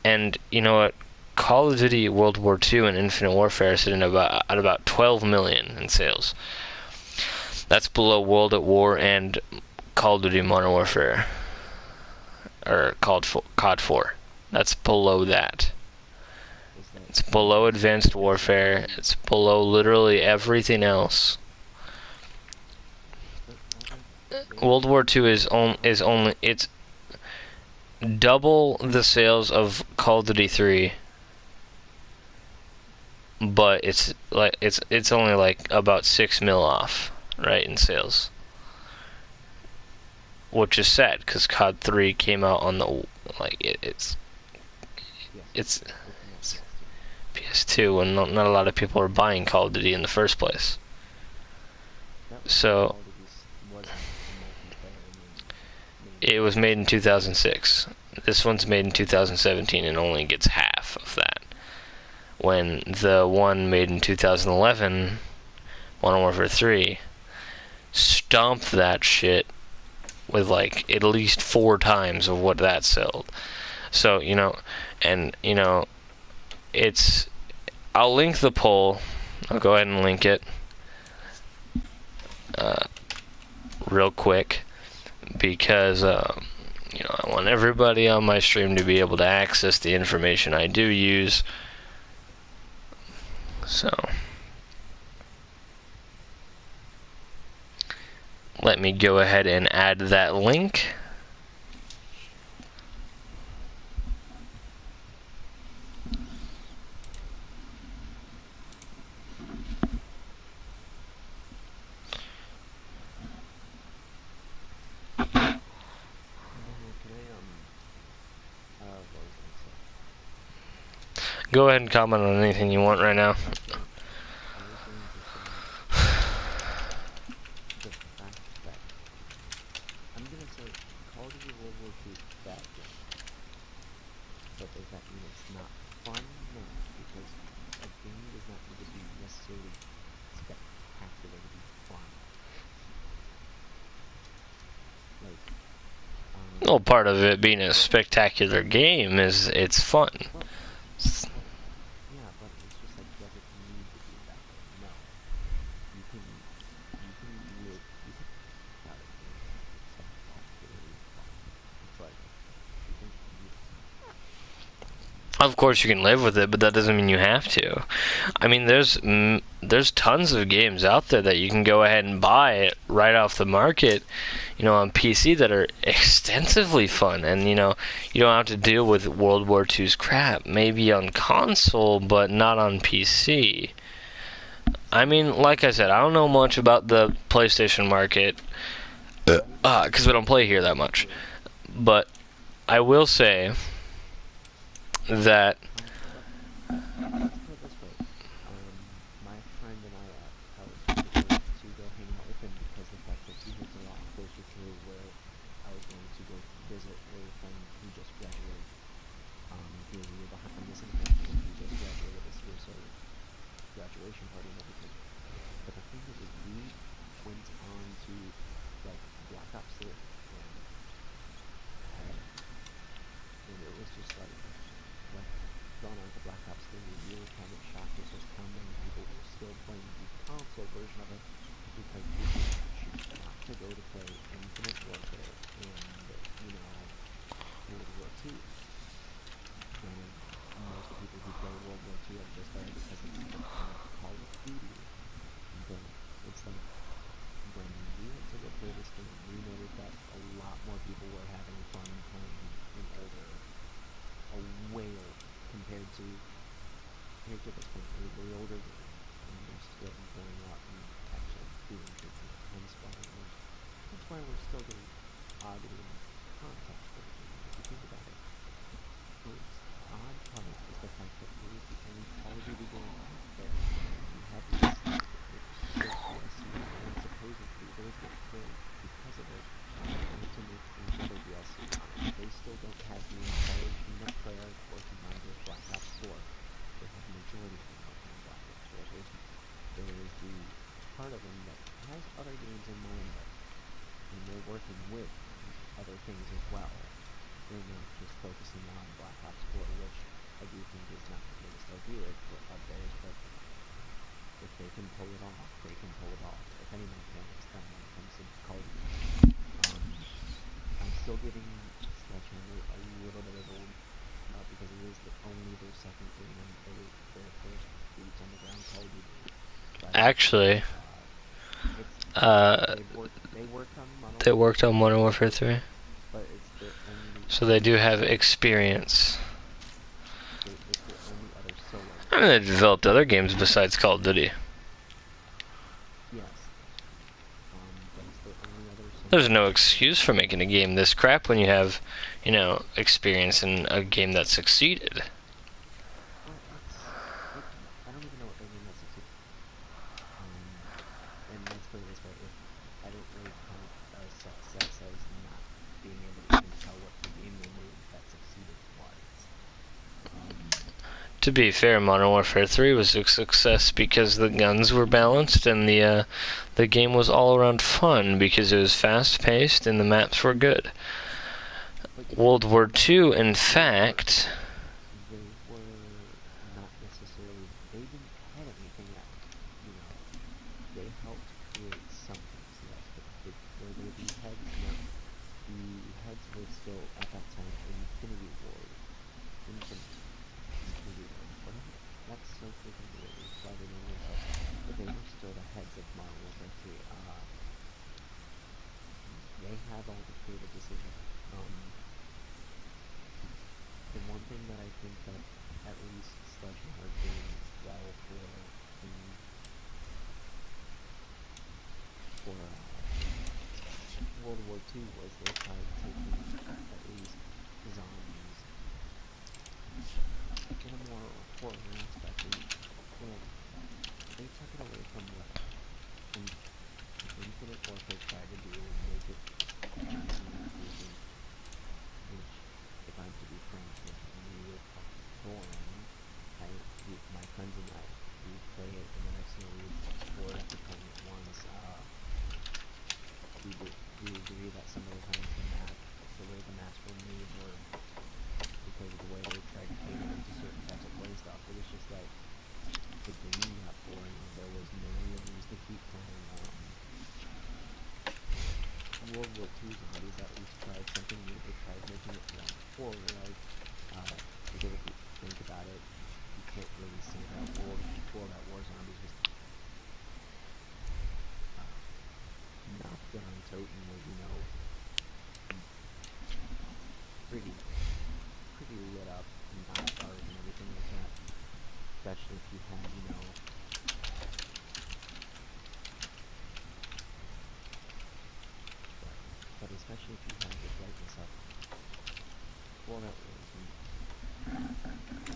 Speaker 1: And you know what? Call of Duty World War II and Infinite Warfare are sitting at about 12 million in sales. That's below World at War and Call of Duty Modern Warfare, or COD 4. That's below that. It's below Advanced Warfare. It's below literally everything else. World War II is only it's double the sales of Call of Duty 3, but it's only like about 6 mil off, right, in sales, which is sad because COD 3 came out on the it's PS2 when not a lot of people are buying Call of Duty in the first place. So it was made in 2006. This one's made in 2017 and only gets half of that. When the one made in 2011, Modern Warfare 3, stomp that shit with like at least 4 times of what that sold. So, and it's I'll link the poll. I'll go ahead and link it real quick because I want everybody on my stream to be able to access the information I do use. So let me go ahead and add that link.
Speaker 2: What was I gonna say?
Speaker 1: Go ahead and comment on anything you want right now.
Speaker 2: Okay. I was going to say the fact that I'm gonna say Call of Duty World War II, bad game. But does that mean it's not fun? No, because a game does not need to be necessarily spectacular to be fun. Like,
Speaker 1: Well, part of it being a spectacular game is it's fun.
Speaker 2: but yeah, but it's just like, does it need to be that way? No. You can you can have a game that's spectacularly fun. It's like you can
Speaker 1: Of course, you can live with it, but that doesn't mean you have to. I mean, there's tons of games out there that you can go ahead and buy right off the market, on PC that are extensively fun, and you don't have to deal with World War II's crap. Maybe on console, but not on PC. I mean, like I said, I don't know much about the PlayStation market, because we don't play here that much. But I will say that
Speaker 2: let's put it this way. My friend and I was able to go hang out with him because the fact that he lives a lot closer to where I was going to go visit a friend who just graduated. He was a year behind us in age, and he just graduated this year, so graduation party and everything. But the thing is we went on to like Black Ops 3, had, and it was just like went gone on to Black Ops 3, we were kind of shocked at just how many people were still playing the console version of it because people choose not to go to play Infinite Warfare and, World War II. Granted, most of the people who play World War II are just there because it's the fun of Call of Duty, but it's like when we went to go play this game, we noticed that a lot more people were having fun playing an older, a way older, compared to this point, a way older game, and they're still going out and actually doing good things and spawning, that's why we're still getting oddity and context for the game. If you think about it, its odd part is the fact that it is the only Call of Duty game out there. You have listened with DLC, and supposedly those get killed because of it, trying to make another DLC on it. They still don't have the entire team of players working on their Black Ops 4. They have the majority of them working on Black Ops 4. There's the part of them that has other games in mind though, and they're working with these other things as well. They're not just focusing on Black Ops 4, which I do think is not the greatest idea of theirs, but if they can pull it off, they can pull it off. If anyone can, it's them when it comes to Call of Duty. I'm still giving Sledgehammer a little bit of because it is only their second game and their first boots on the ground Call of Duty.
Speaker 1: actually,
Speaker 2: They worked on
Speaker 1: Modern Warfare 3,
Speaker 2: but it's their only.
Speaker 1: so they do have experience.
Speaker 2: It's their only other solo.
Speaker 1: I mean, they developed other games besides Call of Duty.
Speaker 2: Yes, that's true. But it's their only other solo.
Speaker 1: There's no excuse for making a game this crap when you have, experience in a game that succeeded.
Speaker 2: Well, I don't even know what their game that succeeded. And let's put it this way: if I don't really count a success as not being able to even tell what the game they made that succeeded was.
Speaker 1: To be fair, Modern Warfare 3 was a success because the guns were balanced and the game was all around fun because it was fast paced and the maps were good. World War II, in fact,
Speaker 2: they were not necessarily, they didn't have anything that, you know, they helped create something. So yes, were there the heads? No. The heads were still, at that time, Infinity Ward. Infinity Ward. Whatever. That's so freaking weird. It's why they named it that. But they were still the heads of Modern Warfare 3. They had all the creative decisions. The one thing that I think that at least Sledgehammer did well for World War II was they tried taking at least zombies in a more horror aspect, and well, they took it away from what Infinite Warfare tried to do and make it easy inclusion, which, if I'm to be frank with you, is fucking boring. My friends and I, we play it, and the next thing we scored after playing it once. We agree that some of the times the way the maps were made were because of the way they tried to cater into certain types of play stuff. It was just like the game got boring. There was no reasons to keep playing. World War II zombies at least tried something new. They tried making it more horror like. Because if you think about it, you can't really say that World at War zombies was not Don Toten was, pretty lit up and not dark and everything like that. Especially if you had, but especially if you had the brightness up. World at War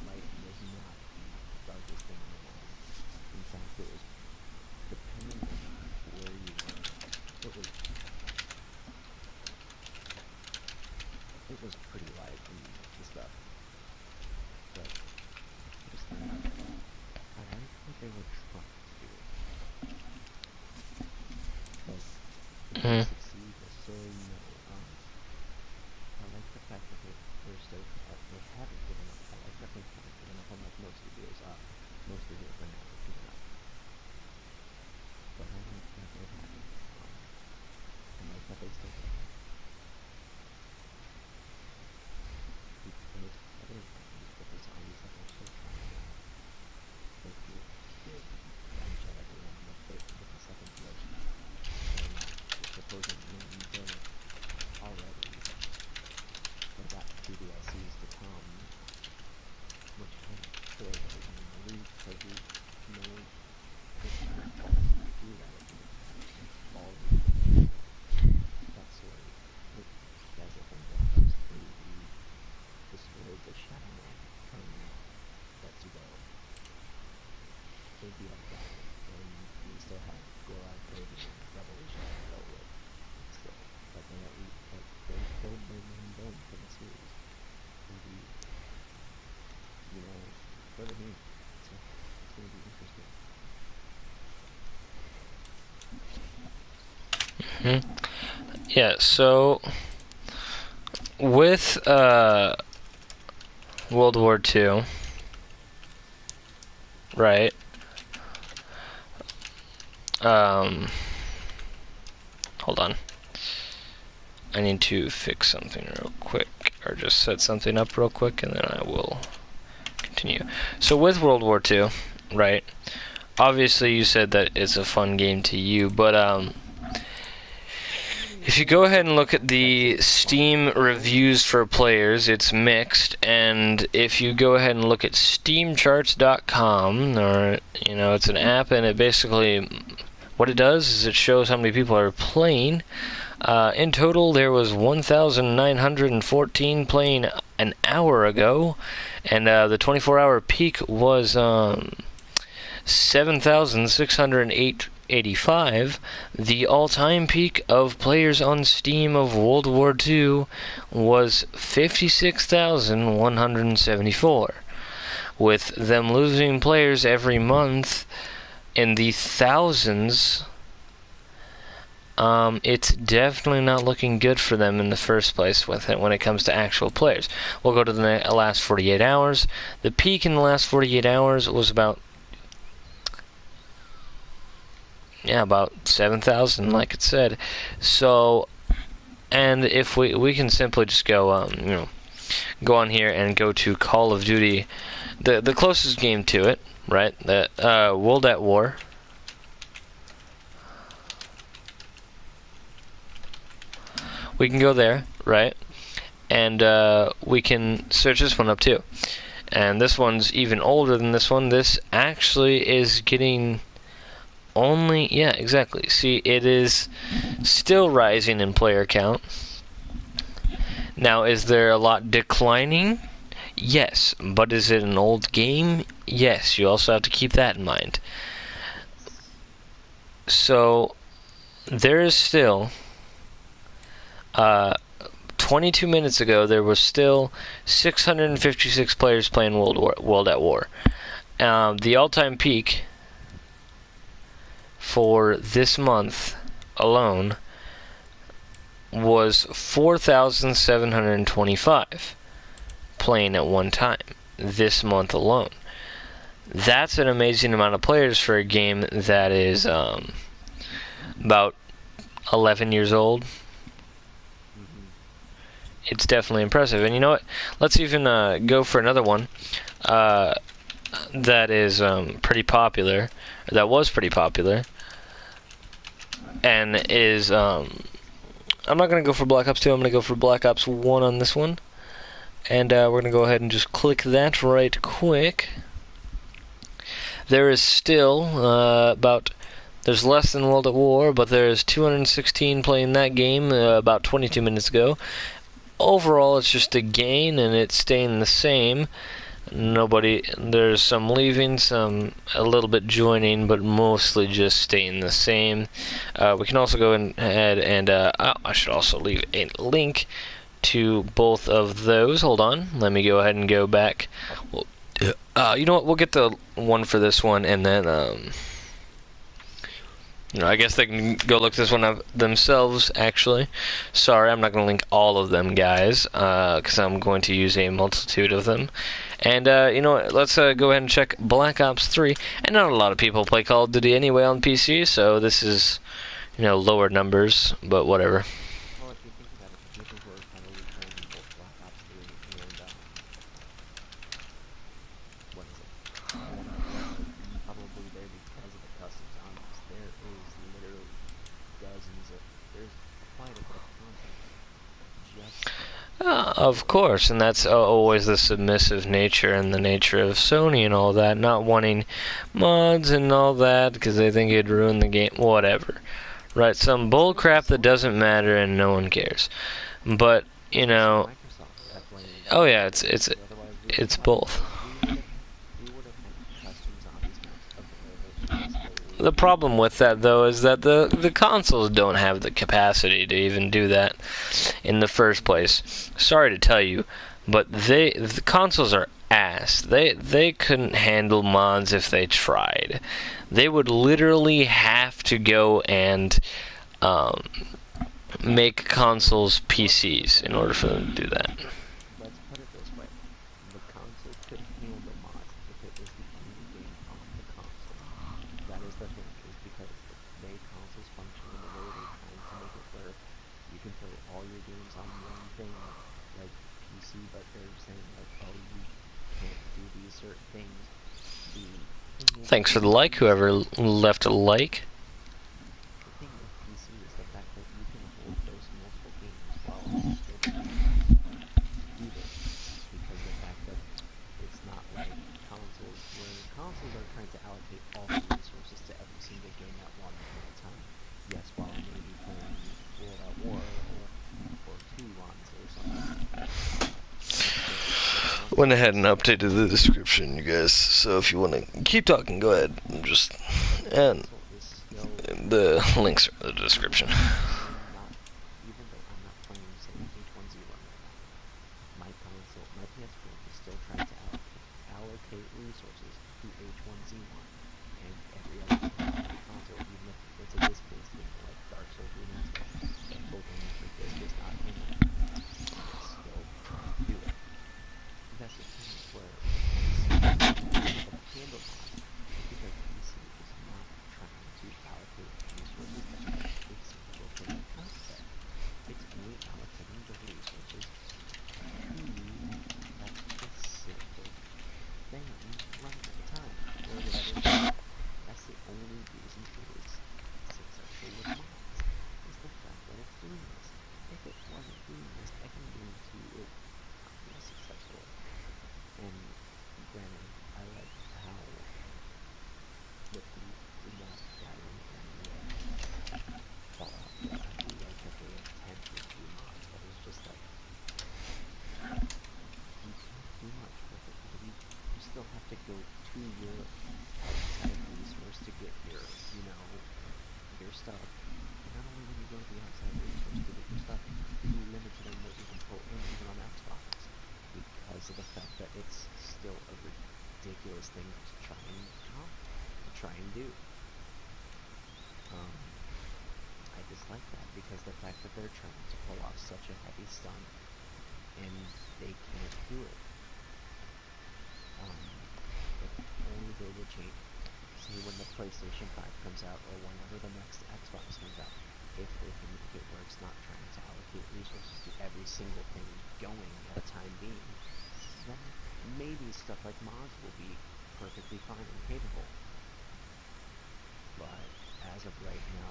Speaker 2: lighting was not the darkest thing in the world. In fact, it was, depending on where you were, it was pretty light and stuff. But just I like what they were trying to do. But it didn't succeed necessarily, I like the fact that they're still, they haven't given up. I like that they haven't given up, unlike most studios. Most studios right now have given up. But I like that they haven't. I like that they still have. Because other companies with the zombies that they're still trying out, they could branch out everyone with the second DLC. And supposedly they're already, they got 2 DLCs to come, which can't really been released because no one policy to do that it's ballsy for them. That sort of, it does a thing that helps destroyed the Shadow tournament that's ago. It'd be like that, and we still have Gorilla Craving and Revelation to go with still. But they at least, they'll bring them going for the series. And for the game. So it's gonna be interesting.
Speaker 1: Yeah, so with World War II, right? Hold on. I need to fix something real quick, or just set something up real quick, and then I will continue. So with World War II, right? Obviously, you said that it's a fun game to you, but if you go ahead and look at the Steam reviews for players, it's mixed, and if you go ahead and look at steamcharts.com, or, it's an app, and it basically, what it does is it shows how many people are playing. In total, there was 1,914 playing an hour ago, and the 24-hour peak was 7,685. The all-time peak of players on Steam of World War II was 56,174. with them losing players every month in the thousands, it's definitely not looking good for them in the first place when it comes to actual players. We'll go to the last 48 hours. The peak in the last 48 hours was about 7,000, like it said. So, and if we can simply just go, go on here and go to Call of Duty, the closest game to it, right? The World at War. We can go there, right? And we can search this one up too. And this one's even older than this one. This actually is getting only, yeah, exactly. See, it is still rising in player count. Now, is there a lot declining? Yes. But is it an old game? Yes. You also have to keep that in mind. So, there is still... 22 minutes ago, there was still 656 players playing World at War. The all-time peak for this month alone was 4,725 playing at one time this month alone. That's an amazing amount of players for a game that is about 11 years old. It's definitely impressive. And you know what? Let's even go for another one that is pretty popular. That was pretty popular. And is... I'm not going to go for Black Ops 2. I'm going to go for Black Ops 1 on this one. And we're going to go ahead and just click that right quick. There is still there's less than World at War, but there's 216 playing that game about 22 minutes ago. Overall, it's just a gain, and it's staying the same. There's some leaving, some a little bit joining, but mostly just staying the same. We can also go ahead and I should also leave a link to both of those. Hold on, let me go ahead and go back. Well, you know what? We'll get the one for this one, and then I guess they can go look this one up themselves, actually. Sorry, I'm not going to link all of them, guys, because I'm going to use a multitude of them. And, you know what, let's go ahead and check Black Ops 3. And not a lot of people play Call of Duty anyway on PC, so this is, lower numbers, but whatever.
Speaker 2: Well, if you think about it, people who are heavily playing both Black Ops 3 and, what is it? World at War are probably there because of the custom zombies. There is literally there's quite a bit of content just
Speaker 1: Of course, and that's always the submissive nature and the nature of Sony and all that, not wanting mods and all that because they think it'd ruin the game, whatever. Right, some bull crap that doesn't matter and no one cares. But,
Speaker 2: Microsoft that blame
Speaker 1: oh yeah, it's
Speaker 2: otherwise we
Speaker 1: both.
Speaker 2: would have had custom zombies maps available to us
Speaker 1: The problem with that, though, is that the consoles don't have the capacity to even do that in the first place. Sorry to tell you, but the consoles are ass. They couldn't handle mods if they tried. They would literally have to go and make consoles PCs in order for them to do that.
Speaker 2: Let's put it this way. The console could handle mods if it was the only game on the console. That is the thing, is because the way consoles function and the way they're trying to make it where you can play all your games on one thing, like PC, but they're saying like, oh, you can't do these certain things. The thing is,
Speaker 1: Thanks for the like, whoever left a like.
Speaker 2: the thing with PC is the fact that you can hold those multiple games while still do this, because the fact that it's not like consoles, where consoles are trying to allocate all the resources to every single game at one point in time. Yes, while maybe playing World at War or 2 runs or something.
Speaker 1: Went ahead and updated the description, you guys. So if you want to keep talking, go ahead. And the links are in the description.
Speaker 2: Even though I'm not playing, say, H1Z1 right now, my PS4 is still trying to allocate try and do. I dislike that because the fact that they're trying to pull off such a heavy stunt and they can't do it. If only they would change, say when the PlayStation 5 comes out or whenever the next Xbox comes out, if they can make it where it's not trying to allocate resources to every single thing going at a time being, then maybe stuff like mods will be perfectly fine and capable. But as of right now,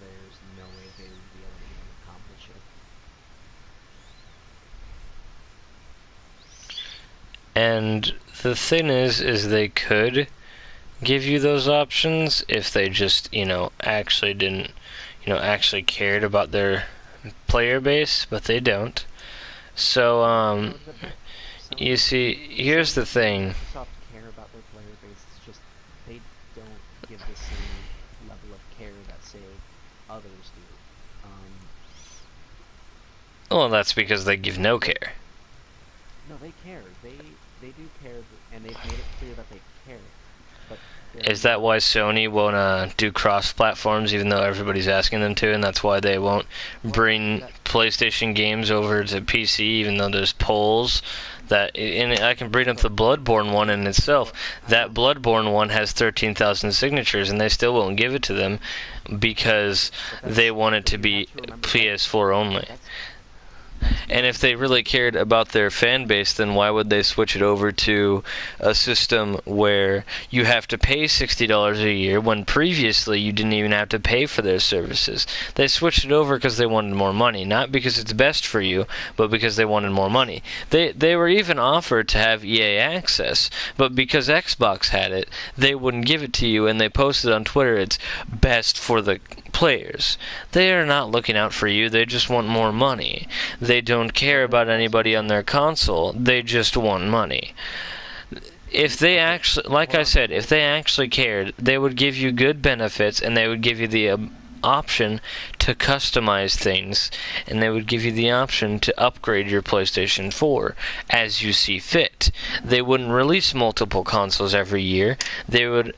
Speaker 2: there's no way they would be able to even accomplish it.
Speaker 1: And the thing is they could give you those options if they just, actually didn't, actually cared about their player base, but they don't. So, you see, here's the thing.
Speaker 2: Microsoft care about their player base. It's just they don't give the same level of care that, say, others do.
Speaker 1: Well, that's because they give no care.
Speaker 2: No, they care. They do care, and they've made it clear that they care. But
Speaker 1: is that why Sony won't do cross-platforms, even though everybody's asking them to, and that's why they won't bring PlayStation games over to PC, even though there's polls that, and I can bring up the Bloodborne one in itself. That Bloodborne one has 13,000 signatures, and they still won't give it to them because they want it to be PS4 only. And if they really cared about their fan base, then why would they switch it over to a system where you have to pay $60 a year when previously you didn't even have to pay for their services? They switched it over because they wanted more money, not because it's best for you, but because they wanted more money. They were even offered to have EA access, but because Xbox had it, they wouldn't give it to you, and they posted on Twitter it's best for the players. They are not looking out for you, they just want more money. They don't care about anybody on their console, they just want money. If they actually, like I said, if they actually cared, they would give you good benefits, and they would give you the option to customize things, and they would give you the option to upgrade your PlayStation 4 as you see fit. They wouldn't release multiple consoles every year. They would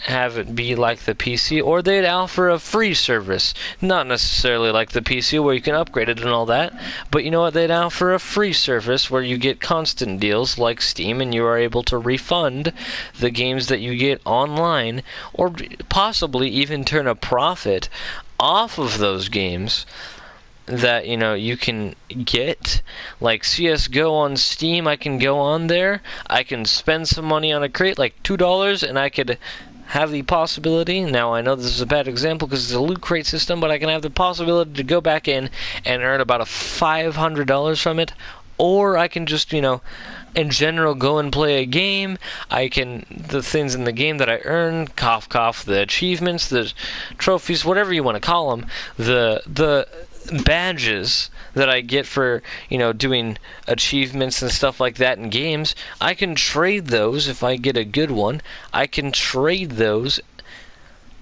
Speaker 1: have it be like the PC, or they'd offer a free service. Not necessarily like the PC where you can upgrade it and all that, but you know what? They'd offer a free service where you get constant deals like Steam, and you are able to refund the games that you get online, or possibly even turn a profit off of those games that you can get. Like CSGO on Steam, I can go on there, I can spend some money on a crate, like $2, and I could have the possibility, now I know this is a bad example because it's a loot crate system, but I can have the possibility to go back in and earn about a $500 from it, or I can just, in general, go and play a game. The things in the game that I earn, cough cough, the achievements, the trophies, whatever you want to call them, the badges that I get for, doing achievements and stuff like that in games, I can trade those if I get a good one. I can trade those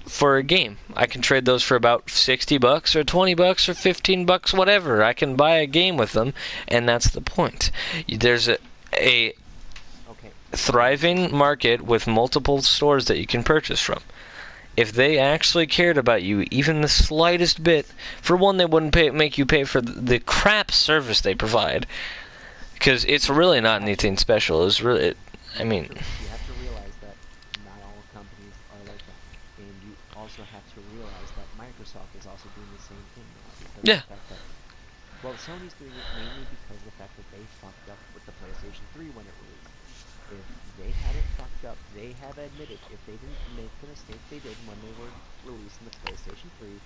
Speaker 1: for a game. I can trade those for about $60 or $20 or $15, whatever. I can buy a game with them, and that's the point. There's a thriving market with multiple stores that you can purchase from. If they actually cared about you, even the slightest bit, for one, they wouldn't make you pay for the crap service they provide, because it's really not anything special. It's really,
Speaker 2: you have to realize that not all companies are like that, and you also have to realize that Microsoft is also doing the same thing now, because
Speaker 1: yeah.
Speaker 2: of the fact that, well, Sony's doing it mainly because of the fact that they fucked up with the PlayStation 3 when it released. If they hadn't fucked up, they have admitted, if they didn't make the mistake they did when they were releasing the PlayStation 3,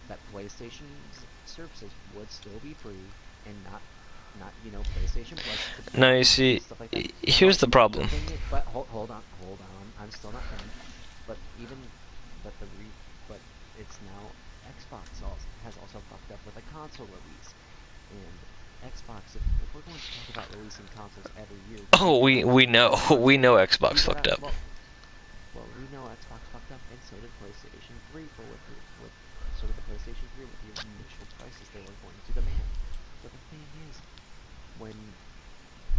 Speaker 2: that PlayStation's services would still be free, and not PlayStation Plus.
Speaker 1: Now you see, here's the problem.
Speaker 2: But hold on, I'm still not done. But it's now Xbox has also fucked up with a console release, and Xbox, if we're going to talk about releasing consoles every year...
Speaker 1: Oh, we know Xbox fucked up.
Speaker 2: Well, we know Xbox fucked up, and so did PlayStation 3 so did the PlayStation 3 with the initial prices they were going to demand. But the thing is, when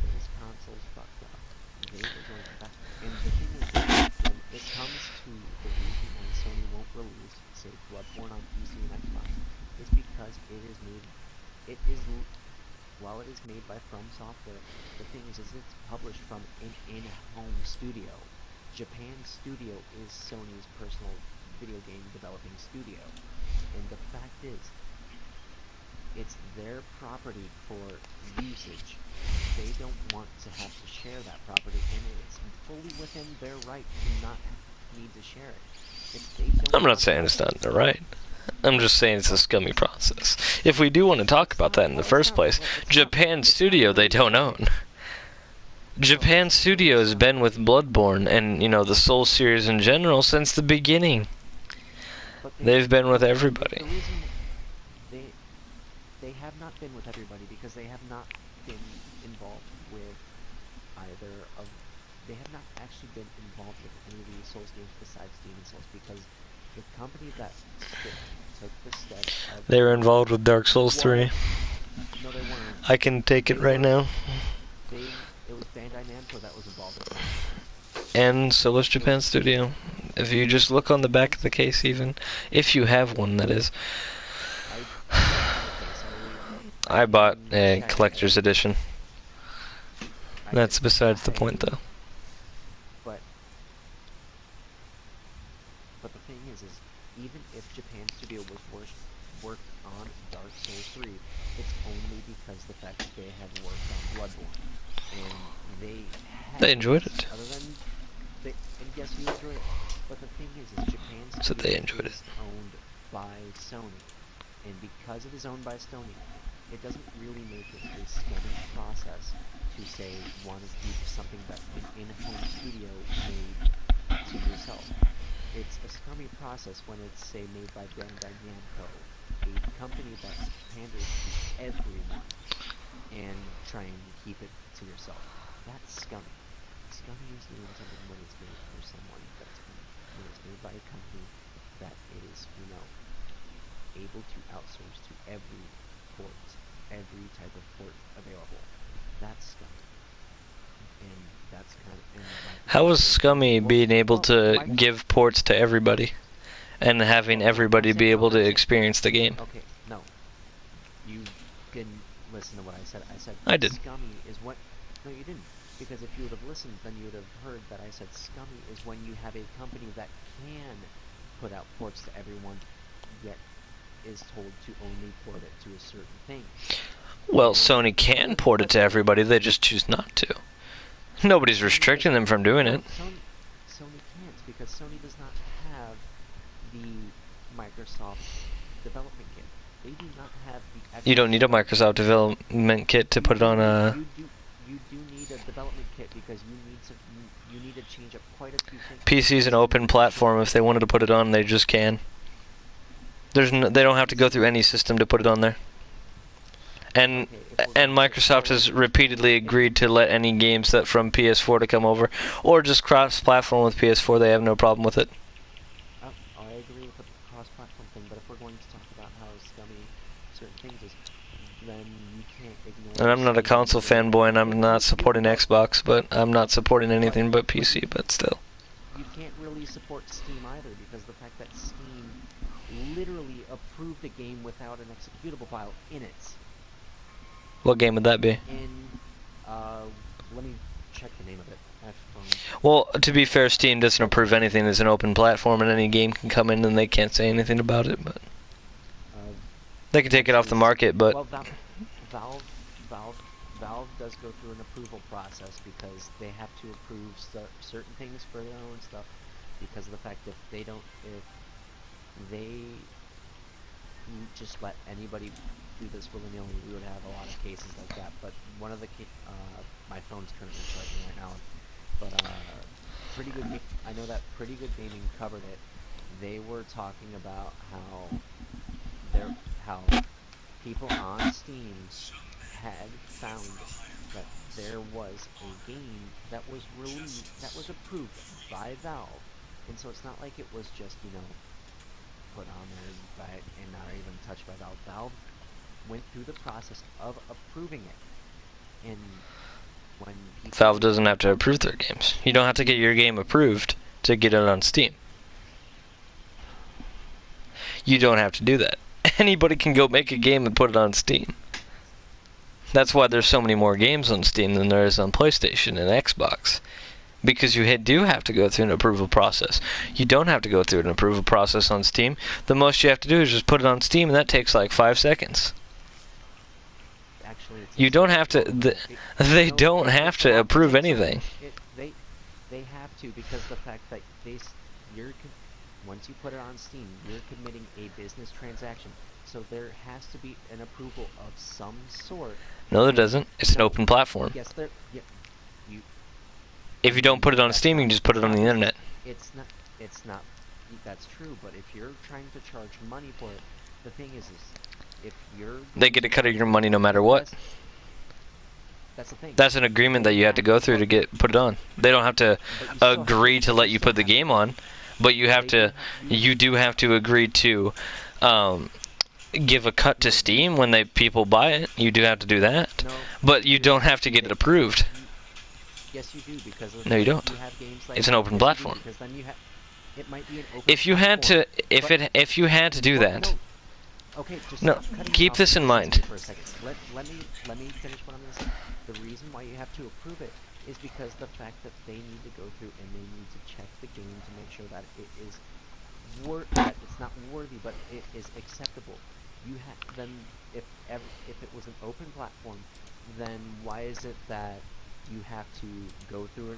Speaker 2: those consoles fucked up, they were going back. And the thing is, when it comes it is while it is made by From Software, the thing is it's published from an in-home studio. Japan Studio is Sony's personal video game developing studio, and the fact is, it's their property for usage. They don't want to have to share that property, and it's fully within their right to not need to share it. If they don't
Speaker 1: I'm not saying it's not the right. I'm just saying it's a scummy process. If we do want to talk about that in the first place, Japan Studio they don't own. Japan Studio has been with Bloodborne and, you know, the Soul series in general since the beginning. They've been with everybody.
Speaker 2: The reason they have not been with everybody because they have not been involved with either of. They have not actually been involved with any of the Souls games besides Demon's Souls because the company that took the step of.
Speaker 1: They were involved with Dark Souls 3.
Speaker 2: No, they weren't.
Speaker 1: I can take it right now.
Speaker 2: It was Bandai Namco that was involved with it.
Speaker 1: And so was Japan Studio. If you just look on the back of the case even, if you have one, that is. I bought a collector's edition. That's besides the point, though.
Speaker 2: But the thing is even if Japan Studio was worked on Dark Souls 3, it's only because the fact that they had worked on Bloodborne, and
Speaker 1: they enjoyed it.
Speaker 2: Other than and yes, you enjoyed it. But the thing is Japan Studio
Speaker 1: So they enjoyed
Speaker 2: is owned by Sony, and because it is owned by Sony, it doesn't really make it a scummy process to say want to keep something that an in-home studio made to yourself. It's a scummy process when it's, say, made by Bandai Namco, a company that panders to everyone, and try and keep it to yourself. That's scummy. Scummy is doing something when it's made for someone when it's made by a company that is, able to outsource to every port, every type of port available. That's scummy. And that's kind of...
Speaker 1: How is scummy being able to give ports to everybody? And having everybody be able to experience the game?
Speaker 2: Okay, no. You didn't listen to what I said.
Speaker 1: I did.
Speaker 2: Scummy is what... No, you didn't. Because if you would have listened, then you would have heard that I said scummy is when you have a company that can put out ports to everyone, yet is told to only port it to a certain thing.
Speaker 1: Well, Sony can port it to everybody, they just choose not to. Nobody's restricting them from doing it.
Speaker 2: Sony can't, because Sony does not have the Microsoft development kit. They do not have the...
Speaker 1: You don't need a Microsoft development kit to put it on a...
Speaker 2: You do need a development kit because you need to change up quite a few things.
Speaker 1: PC's an open platform. If they wanted to put it on, they just can. They don't have to go through any system to put it on there. And Microsoft has repeatedly agreed to let any games that from PS4 to come over, or just cross-platform with PS4. They have no problem with it.
Speaker 2: I agree with the cross-platform thing, but if we're going to talk about how scummy certain things is, then you can't ignore...
Speaker 1: And I'm not a console fanboy, and I'm not supporting Xbox, but I'm not supporting anything but PC, but still.
Speaker 2: You can't really support Steam either, because the fact that Steam literally approved a game without an executable file in it.
Speaker 1: What game would that be?
Speaker 2: Let me check the name of it.
Speaker 1: Well, to be fair, Steam doesn't approve anything as an open platform, and any game can come in and they can't say anything about it, but... they can take it off the market, but...
Speaker 2: Well, Valve does go through an approval process because they have to approve certain things for their own stuff because of the fact that if they just let anybody do this willy-nilly, we would have a lot of cases like that. But one of the my phone's currently charging right now, but Pretty Good. I know that Pretty Good Gaming covered it. They were talking about how people on Steam had found that there was a game that was released that was approved by Valve, and so it's not like it was just put on there and not even touched by Valve. Valve went through the process of approving it, and when
Speaker 1: Valve doesn't have to approve their games. You don't have to get your game approved to get it on Steam. You don't have to do that. Anybody can go make a game and put it on Steam. That's why there's so many more games on Steam than there is on PlayStation and Xbox. Because you do have to go through an approval process. You don't have to go through an approval process on Steam. The most you have to do is just put it on Steam, and that takes like 5 seconds.
Speaker 2: Actually, it's
Speaker 1: You don't have to. They don't have to approve anything.
Speaker 2: They have to, because the fact that once you put it on Steam, you're committing a business transaction. So there has to be an approval of some sort.
Speaker 1: No, there doesn't. It's an open platform.
Speaker 2: Yes, there. Yeah,
Speaker 1: If you don't put it on Steam, you can just put it on the internet.
Speaker 2: It's not. It's not. That's true. But if you're trying to charge money for it, the thing is if you're.
Speaker 1: They get a cut of your money no matter what.
Speaker 2: That's the thing.
Speaker 1: That's an agreement that you have to go through to put it on. They don't have to agree to let you put the game on, but you have to. You do have to agree to give a cut to Steam when people buy it. You do have to do that, but you don't have to get it approved.
Speaker 2: Yes, you do, because
Speaker 1: no, you don't. It's an open platform.
Speaker 2: Because then it might be an open
Speaker 1: if you had to, if you had to do that.
Speaker 2: Okay, just
Speaker 1: no, keep this in mind.
Speaker 2: For a second. Let me finish what I'm going to say. The reason why you have to approve it is because the fact that they need to go through and they need to check the game to make sure that it is that it's not worthy, but it is acceptable. Then if it was an open platform, then why is it that you have to go through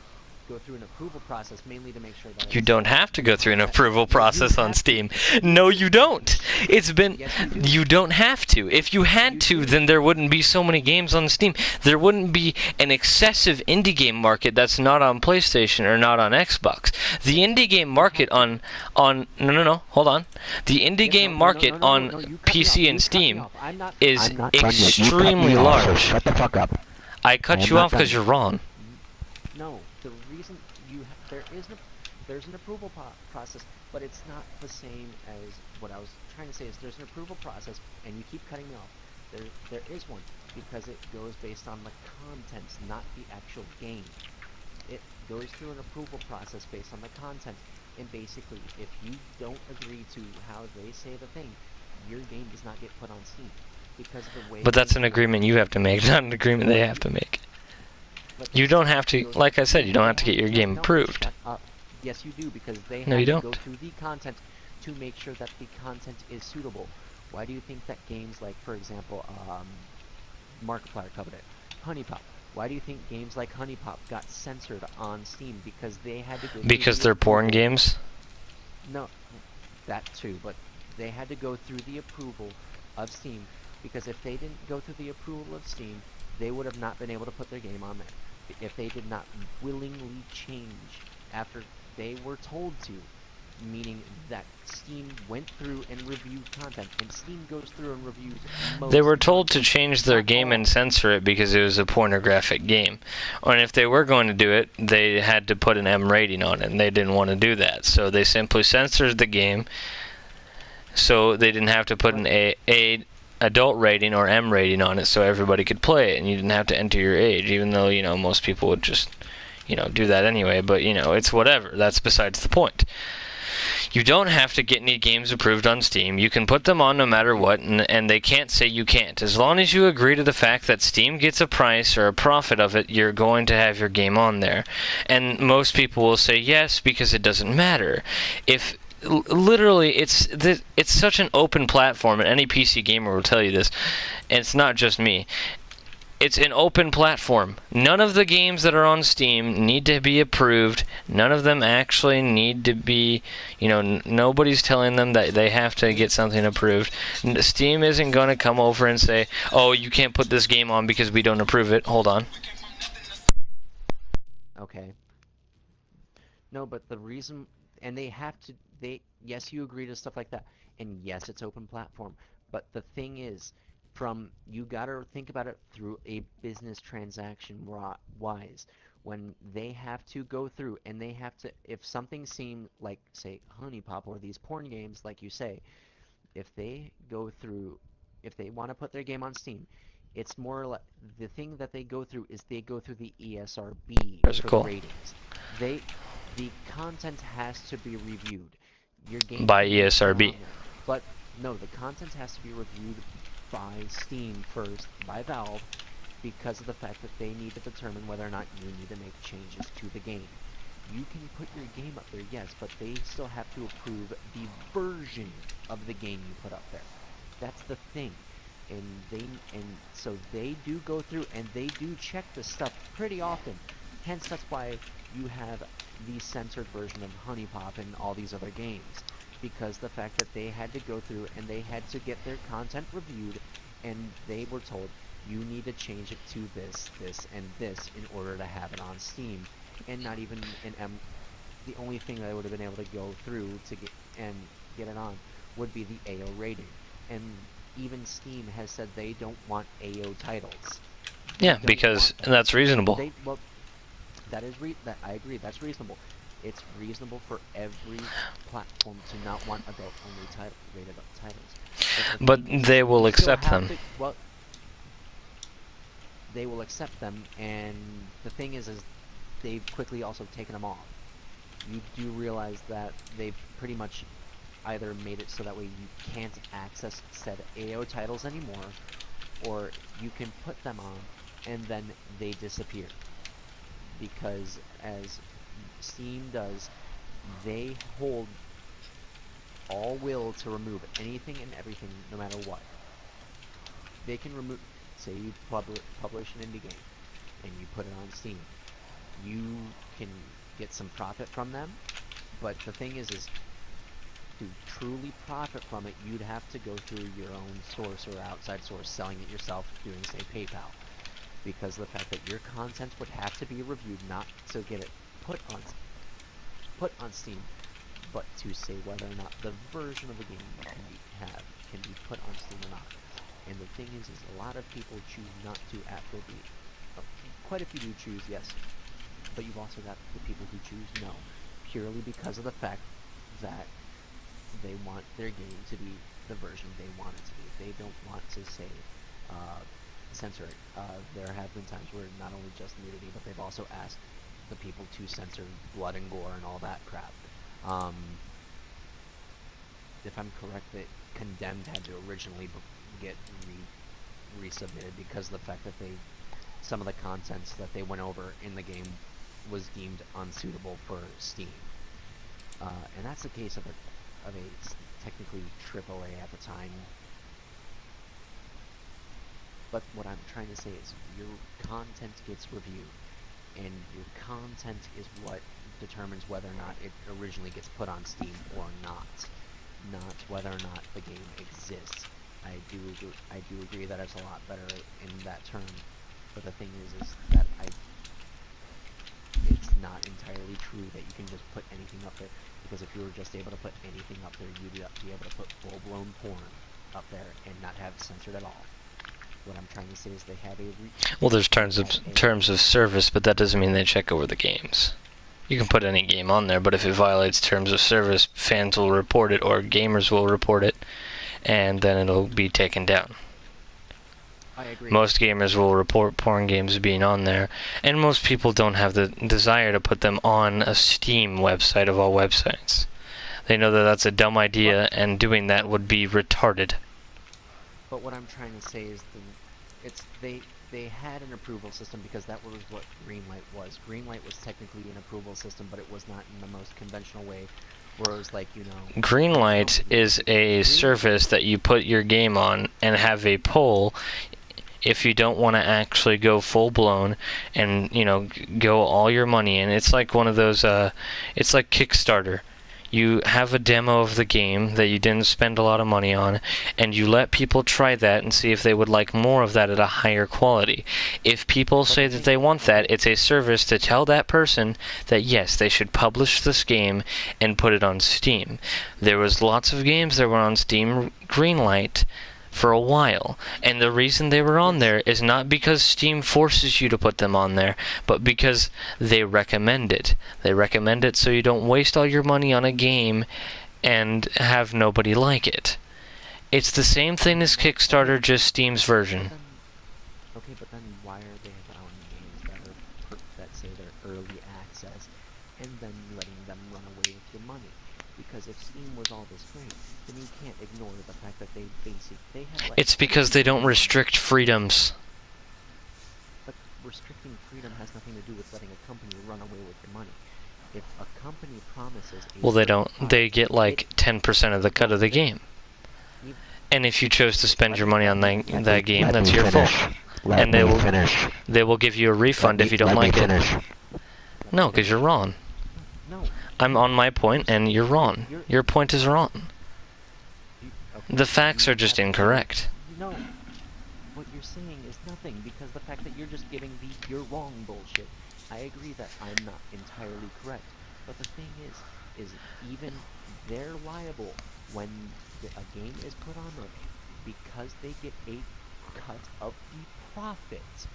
Speaker 2: an approval process, mainly to make sure that
Speaker 1: you don't have to go through an approval process on Steam. No, you don't. It's been you don't have to. If you had to, then there wouldn't be so many games on Steam. There wouldn't be an excessive indie game market that's not on PlayStation or not on Xbox. The indie game market on no, hold on. The indie game market on PC and Steam is extremely large.
Speaker 2: Shut the fuck up.
Speaker 1: I cut you off because you're wrong.
Speaker 2: No, the reason there's an approval process, but it's not the same as what I was trying to say. Is there's an approval process, and you keep cutting me off. There is one, because it goes based on the contents, not the actual game. It goes through an approval process based on the content, and basically, if you don't agree to how they say the thing, your game does not get put on Steam. Because of the way.
Speaker 1: But that's an agreement you have to make, not an agreement they have to make. You don't have to, like I said, you don't have to get your game approved.
Speaker 2: Yes, you do, because they
Speaker 1: have
Speaker 2: to go through the content to make sure that the content is suitable. Why do you think that games like, for example, Markiplier covered it, Honey Pop? Why do you think games like Honey Pop got censored on Steam? Because they had to go through
Speaker 1: because they're porn games?
Speaker 2: No, that too, but they had to go through the approval of Steam, because if they didn't go through the approval of Steam, they would have not been able to put their game on there. If they did not willingly change after they were told to, meaning that Steam went through and reviewed content, and Steam goes through and reviews most.
Speaker 1: They were told to change their game and censor it because it was a pornographic game. And if they were going to do it, they had to put an M rating on it, and they didn't want to do that. So they simply censored the game, so they didn't have to put an A adult rating or M rating on it, so everybody could play it, and you didn't have to enter your age, even though, you know, most people would just, you know, do that anyway. But, you know, it's whatever. That's besides the point. You don't have to get any games approved on Steam. You can put them on no matter what, and they can't say you can't. As long as you agree to the fact that Steam gets a price or a profit of it, you're going to have your game on there. And most people will say yes because it doesn't matter. Literally, it's such an open platform, and any PC gamer will tell you this, and it's not just me. It's an open platform. None of the games that are on Steam need to be approved. None of them actually need to be, you know, nobody's telling them that they have to get something approved. Steam isn't going to come over and say, oh, you can't put this game on because we don't approve it. Hold on.
Speaker 2: Okay. No, but the reason, and they have to, yes, you agree to stuff like that, and yes, it's open platform, but the thing is, you gotta think about it through a business transaction wise. When they have to go through and they have to, if something seemed like, say, Honey Pop or these porn games, like you say, if they want to put their game on Steam, it's more like, the thing that they go through is they go through the ESRB for the ratings. The content has to be reviewed. Your game
Speaker 1: by ESRB.
Speaker 2: But no, the content has to be reviewed by Steam first, by Valve, because of the fact that they need to determine whether or not you need to make changes to the game. You can put your game up there, yes, but they still have to approve the version of the game you put up there. That's the thing. And so they do go through and they do check this stuff pretty often. Hence, that's why you have the censored version of Honey Pop and all these other games, because the fact that they had to go through and they had to get their content reviewed, and they were told you need to change it to this, this, and this in order to have it on Steam, and not even an the only thing that I would have been able to go through to get it on would be the AO rating, and even Steam has said they don't want AO titles.
Speaker 1: Yeah, because that's reasonable.
Speaker 2: Well, that I agree. That's reasonable. It's reasonable for every platform to not want adult-only rated titles.
Speaker 1: But they will accept them.
Speaker 2: Well, they will accept them, and the thing is they've quickly also taken them off. You do realize that they've pretty much either made it so that way you can't access said AO titles anymore, or you can put them on and then they disappear. Because as Steam does, they hold all will to remove anything and everything no matter what. They can remove, say you publish an indie game and you put it on Steam. You can get some profit from them, but the thing is to truly profit from it, you'd have to go through your own source or outside source, selling it yourself, doing, say, PayPal. Because of the fact that your content would have to be reviewed, not to get it put on Steam, but to say whether or not the version of the game can be put on Steam or not. And the thing is a lot of people choose not to after quite a few do choose yes, but you've also got the people who choose no, purely because of the fact that they want their game to be the version they want it to be. They don't want to say censor it. There have been times where not only just nudity, but they've also asked the people to censor blood and gore and all that crap. If I'm correct, that Condemned had to originally get resubmitted because of the fact that some of the contents that they went over in the game was deemed unsuitable for Steam. And that's the case of a technically AAA at the time. But what I'm trying to say is your content gets reviewed, and your content is what determines whether or not it originally gets put on Steam or not whether or not the game exists. I do agree that it's a lot better in that term, but the thing is that it's not entirely true that you can just put anything up there, because if you were just able to put anything up there, you'd be able to put full-blown porn up there and not have it censored at all. What I'm trying to say is they have
Speaker 1: well, there's terms of service, but that doesn't mean they check over the games. You can put any game on there, but if it violates terms of service, fans will report it, or gamers will report it, and then it'll be taken down.
Speaker 2: I agree.
Speaker 1: Most gamers will report porn games being on there, and most people don't have the desire to put them on a Steam website of all websites. They know that that's a dumb idea, and doing that would be retarded.
Speaker 2: But what I'm trying to say is they had an approval system because that was what Greenlight was. Greenlight was technically an approval system, but it was not in the most conventional way, where it was like,
Speaker 1: Greenlight is a service that you put your game on and have a poll if you don't want to actually go full-blown and, go all your money in. It's like one of those, it's like Kickstarter. You have a demo of the game that you didn't spend a lot of money on, and you let people try that and see if they would like more of that at a higher quality. If people say that they want that, it's a service to tell that person that yes, they should publish this game and put it on Steam. There was lots of games that were on Steam Greenlight for a while, and the reason they were on there is not because Steam forces you to put them on there, but because they recommend it. They recommend it so you don't waste all your money on a game and have nobody like it. It's the same thing as Kickstarter, just Steam's version.
Speaker 2: Okay, but then why are they allowing games that say they're early access and then letting them run away with your money? Because if Steam was all this great, then you can't ignore the fact that they have
Speaker 1: It's because they don't restrict freedoms.
Speaker 2: restricting freedom has nothing to do with letting a company run away with your money. If a company promises a
Speaker 1: Well, they
Speaker 2: certain
Speaker 1: don't. They
Speaker 2: product,
Speaker 1: get like 10% of the cut of the game. And if you chose to spend your money on that game, that's your fault. And they will give you a refund if you don't like it. No, because you're wrong.
Speaker 2: No.
Speaker 1: I'm on my point, and you're wrong. Your point is wrong.
Speaker 2: Okay,
Speaker 1: The facts are just incorrect.
Speaker 2: No. What you're saying is nothing, because the fact that you're just giving the "you're wrong" bullshit. I agree that I'm not entirely correct, but the thing is even they're liable when a game is put on there because they get a cut of the profit.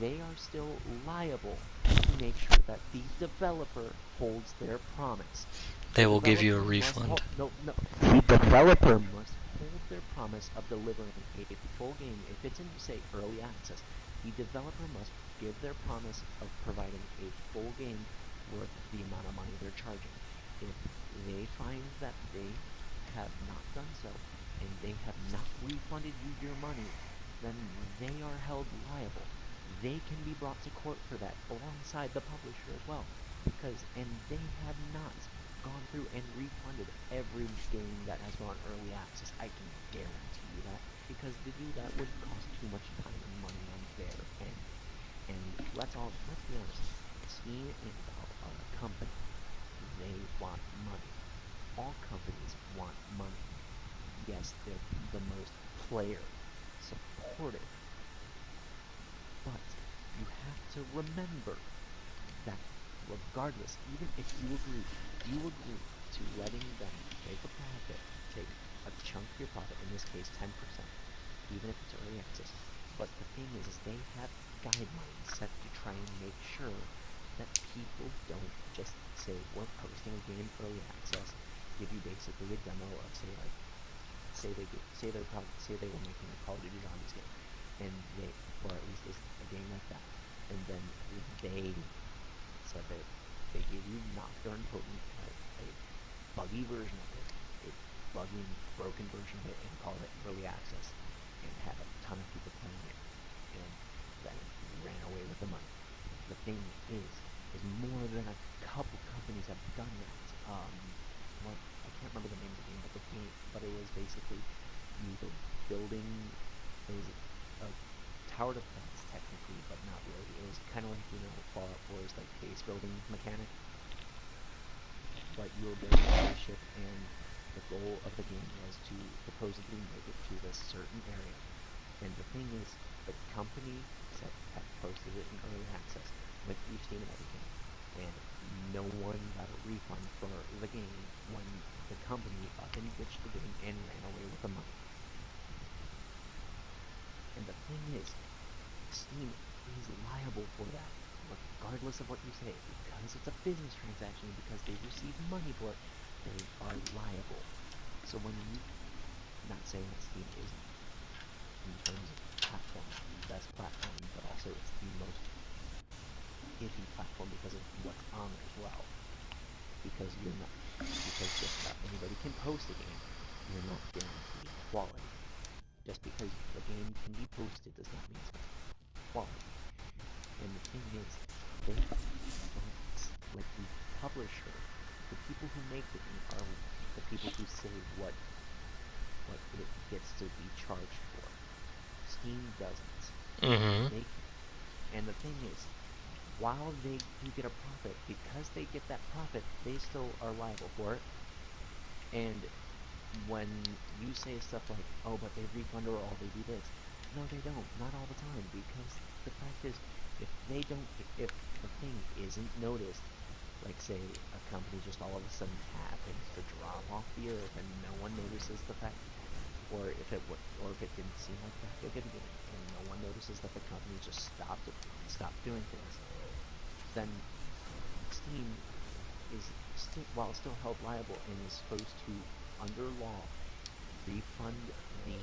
Speaker 2: They are still liable to make sure that the developer holds their promise.
Speaker 1: They will give you a refund.
Speaker 2: The developer must hold their promise of delivering a full game. If it's in, say, early access, the developer must give their promise of providing a full game worth the amount of money they're charging. If they find that they have not done so, and they have not refunded you your money, then they are held liable. They can be brought to court for that alongside the publisher as well, and they have not gone through and refunded every game that has gone early access. I can guarantee you that, because to do that would cost too much time and money on their end. And let's be honest, Steam and Valve are a company. They want money. All companies want money. Yes, they're the most player supportive, but you have to remember that regardless, even if you agree to letting them take a profit, take a chunk of your profit, in this case 10%, even if it's early access. But the thing is they have guidelines set to try and make sure that people don't just say, we're posting a game early access, give you basically a demo of, say they were making a Call of Duty Zombies game, and or at least a game like that, and then they said that they gave you Nocturne Potent, a buggy version of it, a buggy and broken version of it, and call it early access, and have a ton of people playing it, and then ran away with the money. The thing is more than a couple companies have done that. I can't remember the name of the game, but it was basically you were building. It was a tower defense technically, but not really. It was kind of like Fallout 4's like base building mechanic, but you were building a spaceship, and the goal of the game was to supposedly make it to this certain area. And the thing is, the company had posted it in early access, went through Steam and everything, and no one got a refund for the game when the company up and ditched the game and ran away with the money. And the thing is, Steam is liable for that, regardless of what you say, because it's a business transaction, because they receive money for it, they are liable. So when not saying that Steam isn't, in terms of platform, the best platform, but also it's the most iffy platform because of what's on there as well. Because just about anybody can post a game, you're not guaranteed quality. Just because a game can be posted does not mean it's going to be quality. And the thing is, they don't, like the publisher, the people who make the game are the people who say what it gets to be charged for. Steam doesn't.
Speaker 1: Mm-hmm.
Speaker 2: And the thing is, while they do get a profit, because they get that profit, they still are liable for it. And when you say stuff like, oh, but they refund or all they do this, no, they don't. Not all the time, because the fact is, if the thing isn't noticed, like say a company just all of a sudden happens to drop off the earth and no one notices the fact, or if it didn't seem like that big of a game and no one notices that the company just stopped doing things, then Steam is while it's still held liable and is supposed to, under law, refund the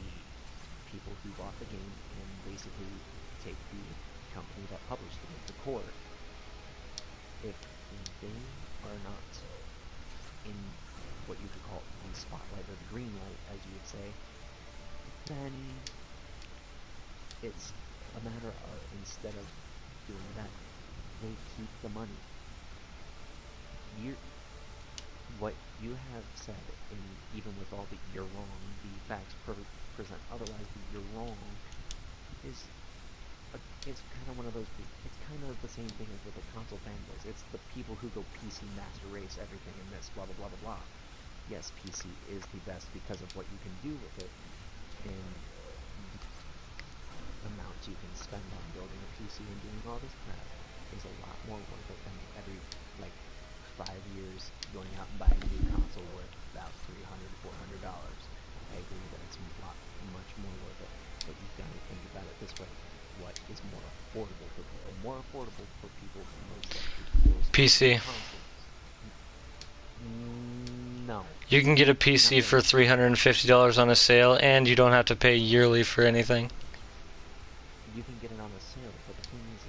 Speaker 2: people who bought the game and basically take the company that published the game to court. If they are not in what you could call the spotlight or the green light, as you would say, then it's a matter of, instead of doing that. They keep the money. You, what you have said, and even with all the "you're wrong," the facts present otherwise, the "you're wrong" is it's kind of one of those. It's kind of the same thing as with the console fanboys. It's the people who go PC master race everything in this, blah blah blah blah blah. Yes, PC is the best because of what you can do with it, and the amount you can spend on building a PC and doing all this crap is a lot more worth it than every, like, 5 years going out and buying a new console worth about $300–400. I agree that it's much more worth it, but you've got to think about it this way. What is more affordable for people? More affordable for people most likely
Speaker 1: PC.
Speaker 2: consoles. No.
Speaker 1: You can get a PC for $350 on a sale, and you don't have to pay yearly for anything.
Speaker 2: You can get it on a sale, but the thing is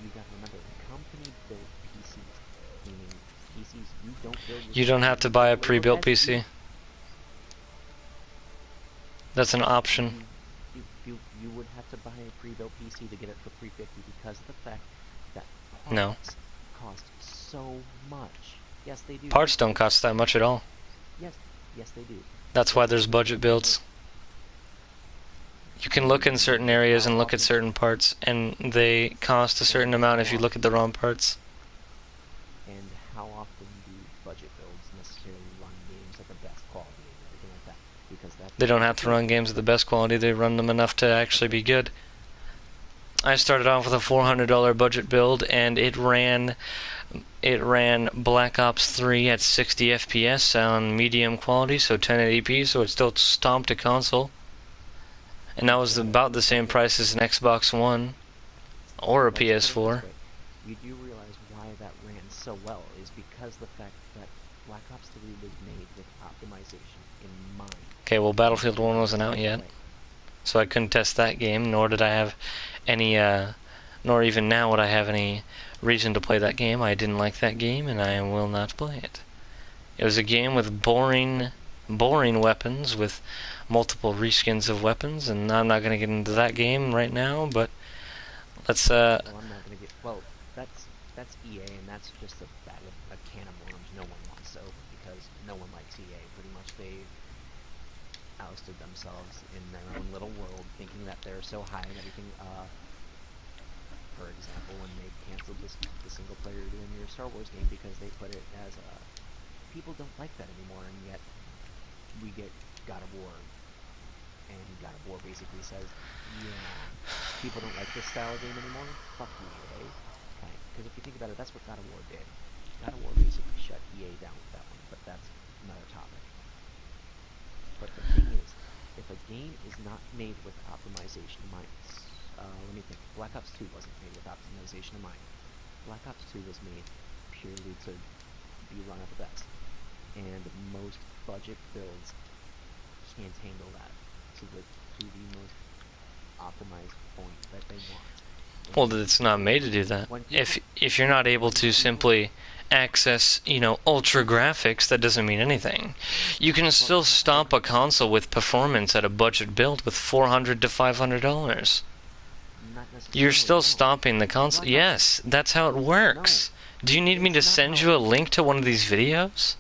Speaker 2: you gotta remember, company built PCs, meaning PCs you don't build.
Speaker 1: You don't have to buy a pre-built PC. That's an option.
Speaker 2: You would have to buy a pre-built PC to get it for $350 because of the fact that parts cost so much. Yes, they do.
Speaker 1: Parts don't cost that much at all.
Speaker 2: Yes, they do.
Speaker 1: That's why there's budget builds. You can look in certain areas and look at certain parts, and they cost a certain amount if you look at the wrong parts.
Speaker 2: And how often do budget builds necessarily run games at the best quality and everything like that? Because that's
Speaker 1: They don't have to run games at the best quality, they run them enough to actually be good. I started off with a $400 budget build, and it ran Black Ops 3 at 60 FPS on medium quality, so 1080p, so it still stomped a console. And that was about the same price as an Xbox One or a PS4.
Speaker 2: You do realize why that ran so well is because the fact that Black Ops 3 was made with optimization in mind.
Speaker 1: Okay, well, Battlefield 1 wasn't out yet, so I couldn't test that game, nor did I have any, nor even now would I have any reason to play that game. I didn't like that game, and I will not play it. It was a game with boring weapons, with multiple reskins of weapons, and I'm not going to get into that game right now, but let's,
Speaker 2: Well, I'm not going to get, well, that's EA, and that's just a can of worms no one wants to open, because no one likes EA. Pretty much they've ousted themselves in their own little world, thinking that they're so high and everything. For example, when they canceled the single player linear Star Wars game because they put it as a, people don't like that anymore, and yet we get God of War, and God of War basically says, yeah, people don't like this style of game anymore. Fuck you, EA. Because if you think about it, that's what God of War did. God of War basically shut EA down with that one, but that's another topic. But the thing is, if a game is not made with optimization in mind, let me think. Black Ops 2 wasn't made with optimization in mind. Black Ops 2 was made purely to be run at the best, and most budget builds can't handle that to the most optimized point that they want.
Speaker 1: well, it's not made to do that. If you're not able to simply access, ultra graphics, that doesn't mean anything. You can still stomp a console with performance at a budget build with $400 to $500. You're still stomping the console. Yes, that's how it works. Do you need me to send you a link to one of these videos?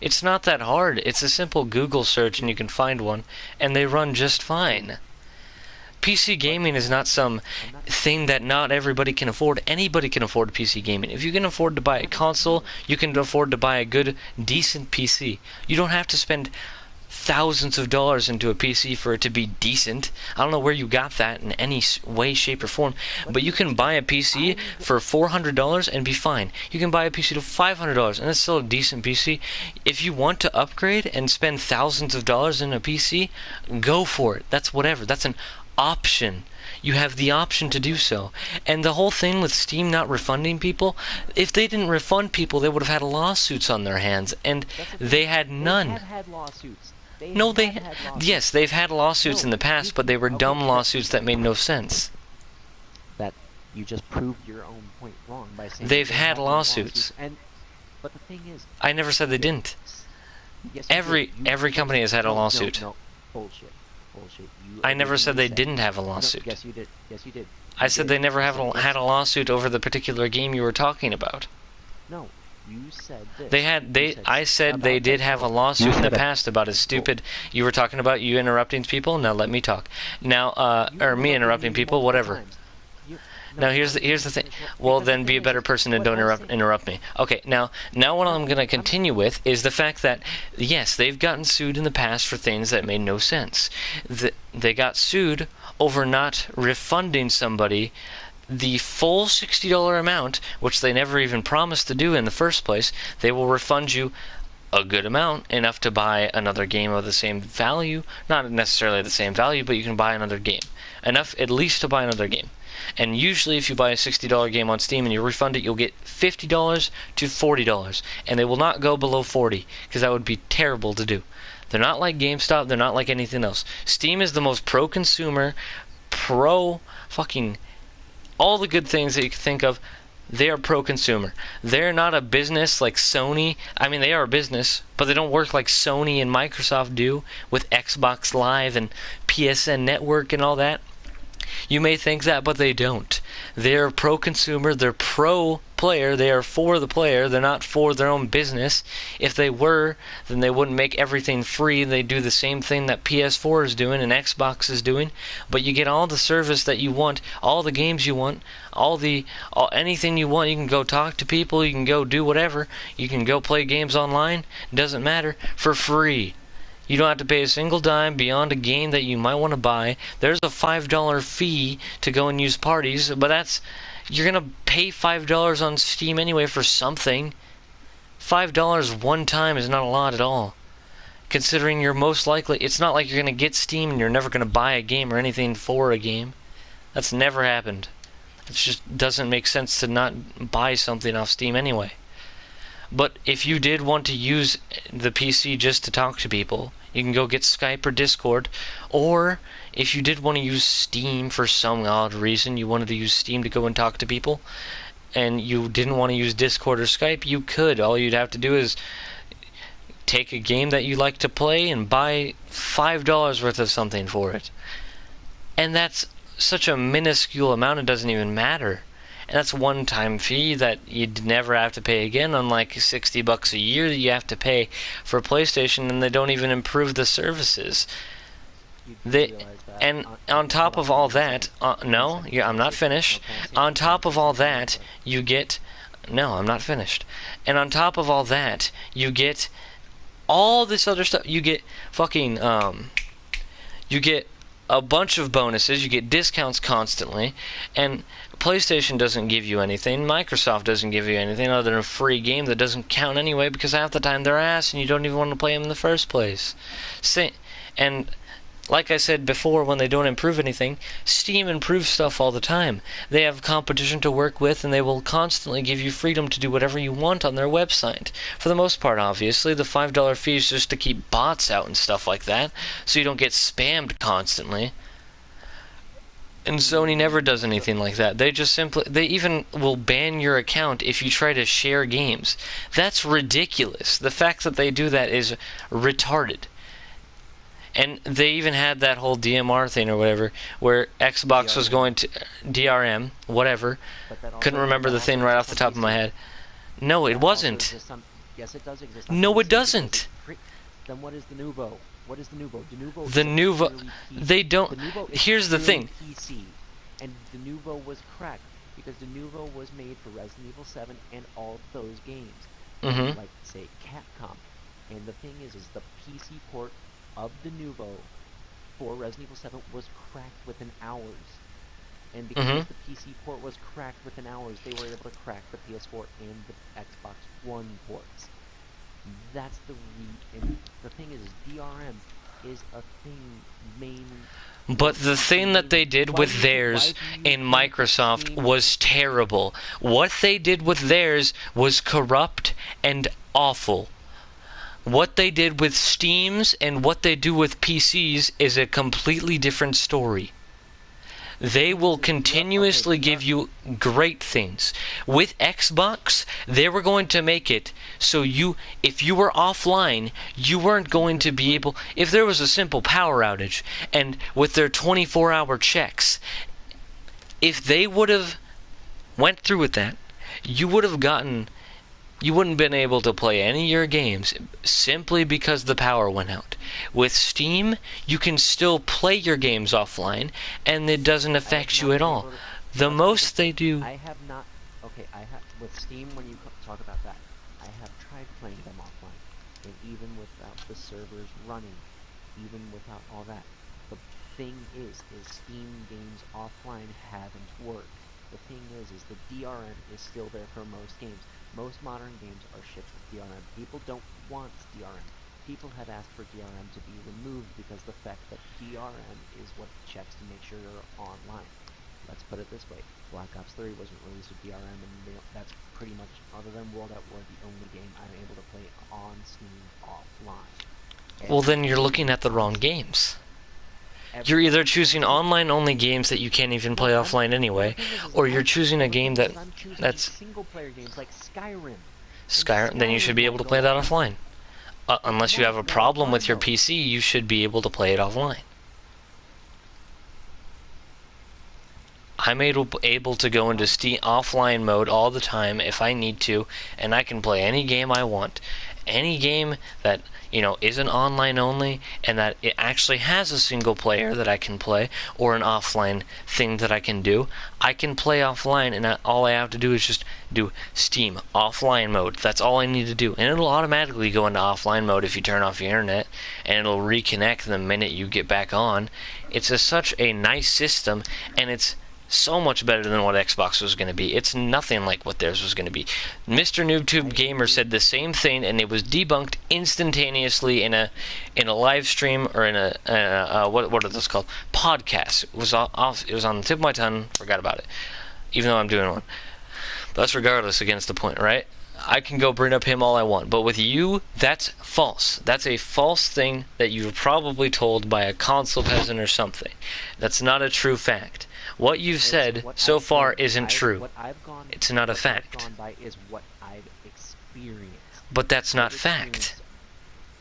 Speaker 1: It's not that hard. It's a simple Google search and you can find one, and they run just fine. PC gaming is not some thing that not everybody can afford. Anybody can afford PC gaming. If you can afford to buy a console, you can afford to buy a good, decent PC. You don't have to spend thousands of dollars into a PC for it to be decent. I don't know where you got that in any way, shape, or form, but you can buy a PC for $400 and be fine. You can buy a PC to $500 and it's still a decent PC. If you want to upgrade and spend thousands of dollars in a PC, go for it. That's whatever. That's an option. You have the option to do so. And the whole thing with Steam not refunding people, if they didn't refund people, they would have had lawsuits on their hands, and they had none.
Speaker 2: They have had lawsuits.
Speaker 1: Yes, they've had lawsuits in the past, but they were dumb lawsuits that made no sense.
Speaker 2: That you just proved your own point wrong by saying
Speaker 1: they've had lawsuits.
Speaker 2: But the thing is,
Speaker 1: I never said they didn't.
Speaker 2: Yes,
Speaker 1: every company has had a lawsuit.
Speaker 2: No, bullshit.
Speaker 1: I never said they didn't have a lawsuit.
Speaker 2: Yes, you did. Yes, you did.
Speaker 1: I said they never have had a lawsuit over the particular game you were talking about.
Speaker 2: No, you said this.
Speaker 1: I said they did have a lawsuit in the past about a stupid. You were talking about you interrupting people. Now let me talk. Now, or me interrupting people, whatever. Now here's the thing. Well, then be a better person and don't interrupt me. Okay. Now what I'm going to continue with is the fact that yes, they've gotten sued in the past for things that made no sense. They got sued over not refunding somebody the full $60 amount, which they never even promised to do in the first place. They will refund you a good amount, enough to buy another game of the same value. Not necessarily the same value, but you can buy another game. Enough at least to buy another game. And usually if you buy a $60 game on Steam and you refund it, you'll get $50 to $40. And they will not go below $40, because that would be terrible to do. They're not like GameStop, they're not like anything else. Steam is the most pro-consumer, pro-fucking all the good things that you can think of. They are pro-consumer. They're not a business like Sony. I mean, they are a business, but they don't work like Sony and Microsoft do with Xbox Live and PSN Network and all that. You may think that, but they don't. They're pro-consumer, they're pro-player, they are for the player, they're not for their own business. If they were, then they wouldn't make everything free. They do the same thing that PS4 is doing and Xbox is doing, but you get all the service that you want, all the games you want, anything you want. You can go talk to people, you can go do whatever, you can go play games online, it doesn't matter, for free. You don't have to pay a single dime beyond a game that you might want to buy. There's a $5 fee to go and use parties, but you're going to pay $5 on Steam anyway for something. $5 one time is not a lot at all. Considering you're most likely, it's not like you're going to get Steam and you're never going to buy a game or anything for a game. That's never happened. It just doesn't make sense to not buy something off Steam anyway. But if you did want to use the PC just to talk to people, you can go get Skype or Discord. Or if you did want to use Steam for some odd reason, you wanted to use Steam to go and talk to people, and you didn't want to use Discord or Skype, you could. All you'd have to do is take a game that you like to play and buy $5 worth of something for it. And that's such a minuscule amount, it doesn't even matter. And that's a one-time fee that you'd never have to pay again, unlike $60 a year that you have to pay for PlayStation, and they don't even improve the services. And on top of all that, I'm not finished. On top of all that, you get... No, I'm not finished. And on top of all that, you get all this other stuff. You get fucking... you get a bunch of bonuses. You get discounts constantly, and PlayStation doesn't give you anything. Microsoft doesn't give you anything other than a free game that doesn't count anyway, because half the time they're ass and you don't even want to play them in the first place. And like I said before, when they don't improve anything, Steam improves stuff all the time. They have competition to work with, and they will constantly give you freedom to do whatever you want on their website. For the most part, obviously, the $5 fee is just to keep bots out and stuff like that, so you don't get spammed constantly. And Sony never does anything like that. They even will ban your account if you try to share games. That's ridiculous. The fact that they do that is retarded. And they even had that whole DMR thing or whatever, where Xbox was going to... DRM, whatever. Couldn't remember the thing right off the top of my head. No, it wasn't.
Speaker 2: Yes, it does exist.
Speaker 1: No, it doesn't.
Speaker 2: Then what is the Nuvo? What is the Nuvo?
Speaker 1: The Nuvo... They don't... Here's the thing.
Speaker 2: PC, and the Nuvo was cracked, because the Nuvo was made for Resident Evil 7 and all those games.
Speaker 1: Mm-hmm.
Speaker 2: Like, say, Capcom. And the thing is the PC port of the Nuvo for Resident Evil 7 was cracked within hours. And because the PC port was cracked within hours, they were able to crack the PS4 and the Xbox One ports. That's and the thing is DRM is a thing mainly...
Speaker 1: But the thing that they did with theirs in Microsoft was terrible. What they did with theirs was corrupt and awful. What they did with Steam's and what they do with PCs is a completely different story. They will continuously give you great things. With Xbox, they were going to make it so if you were offline, you weren't going to be able... If there was a simple power outage, and with their 24-hour checks, if they would have went through with that, you wouldn't been able to play any of your games simply because the power went out. With Steam, you can still play your games offline, and it doesn't affect you at all. The most they do...
Speaker 2: I have not... Okay, with Steam, when you talk about that, I have tried playing them offline. And even without the servers running, even without all that, the thing is Steam games offline haven't worked. The thing is the DRM is still there for most games. Most modern games are shipped with DRM. People don't want DRM. People have asked for DRM to be removed because the fact that DRM is what checks to make sure you're online. Let's put it this way. Black Ops 3 wasn't released with DRM, and that's pretty much, other than World at War, the only game I'm able to play on Steam offline.
Speaker 1: Well, then you're looking at the wrong games. You're either choosing online-only games that you can't even play offline anyway, or you're choosing a game that's
Speaker 2: single-player games like Skyrim.
Speaker 1: Skyrim. Then you should be able to play that offline. Unless you have a problem with your PC, you should be able to play it offline. I'm able to go into Steam offline mode all the time if I need to, and I can play any game I want. Any game that, you know, isn't online only, and that it actually has a single player that I can play, or an offline thing that I can do, I can play offline, and all I have to do is just do Steam offline mode. That's all I need to do, and it'll automatically go into offline mode if you turn off your internet, and it'll reconnect the minute you get back on. It's such a nice system, and it's so much better than what Xbox was going to be. It's nothing like what theirs was going to be. Mr. NoobTube Gamer said the same thing, and it was debunked instantaneously in a live stream, or in a what are those called? Podcast. It was off. It was on the tip of my tongue. Forgot about it. Even though I'm doing one. But that's regardless against the point, right? I can go bring up him all I want, but with you, that's false. That's a false thing that you were probably told by a console peasant or something. That's not a true fact. What you've said so far isn't true. It's not a fact.
Speaker 2: What I've gone by is what I've experienced.
Speaker 1: But that's not fact.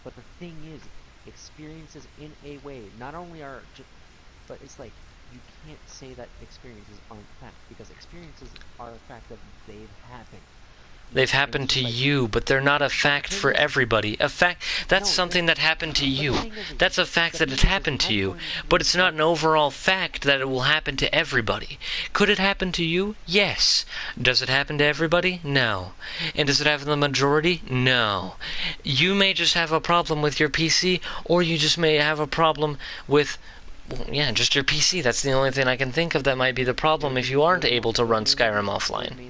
Speaker 2: But the thing is, experiences in a way, not only are... But it's like, you can't say that experiences aren't fact, because experiences are a fact that they've happened.
Speaker 1: They've happened to you, but they're not a fact for everybody. A fact, that's something that happened to you. That's a fact that it happened to you, but it's not an overall fact that it will happen to everybody. Could it happen to you? Yes. Does it happen to everybody? No. And does it happen to the majority? No. You may just have a problem with your PC, or you just may have a problem with... Well, yeah, just your PC. That's the only thing I can think of that might be the problem if you aren't able to run Skyrim offline.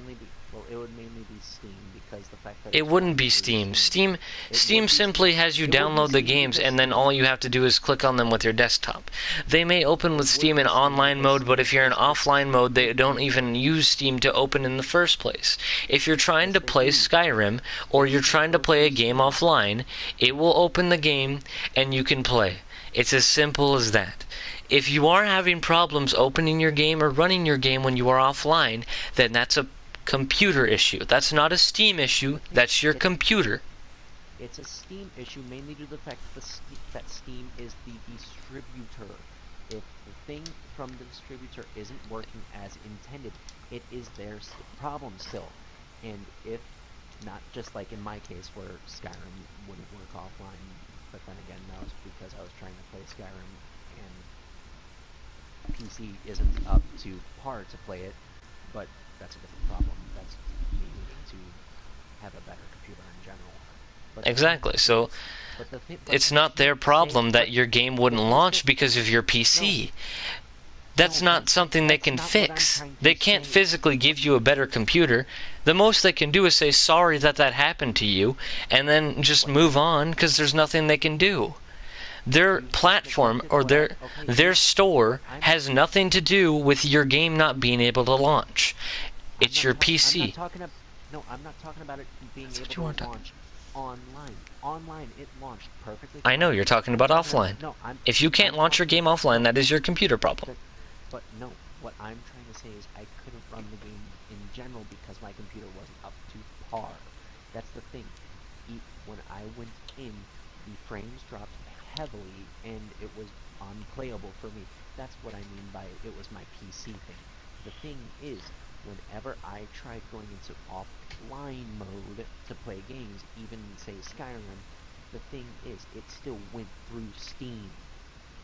Speaker 1: It wouldn't be Steam. Steam simply has you download the games, and then all you have to do is click on them with your desktop. They may open with Steam in online mode, but if you're in offline mode, they don't even use Steam to open in the first place. If you're trying to play Skyrim, or you're trying to play a game offline, it will open the game, and you can play. It's as simple as that. If you are having problems opening your game or running your game when you are offline, then that's a computer issue. That's not a Steam issue. That's your computer.
Speaker 2: It's a Steam issue mainly due to the fact that Steam is the distributor. If the thing from the distributor isn't working as intended, it is their problem still. And if not, just like in my case where Skyrim wouldn't work offline, but then again that was because I was trying to play Skyrim and PC isn't up to par to play it, but that's a different problem. That's me needing to have a better computer in general. But
Speaker 1: exactly. So it's not their problem that your game wouldn't launch because of your PC. That's not something they can fix. They can't physically give you a better computer. The most they can do is say sorry that happened to you, and then just move on, because there's nothing they can do. Their platform or their store has nothing to do with your game not being able to launch. It's your PC.
Speaker 2: I'm not talking about it being able to launch online. Online, it launched perfectly.
Speaker 1: I know, you're talking about offline. If you can't launch your game offline, that is your computer problem.
Speaker 2: But no, what I'm trying to say is I couldn't run the game in general because my computer wasn't up to par. That's the thing. When I went in, the frames dropped heavily, and it was unplayable for me. That's what I mean by it was my PC thing. The thing is, whenever I tried going into offline mode to play games, even say Skyrim, the thing is, it still went through Steam.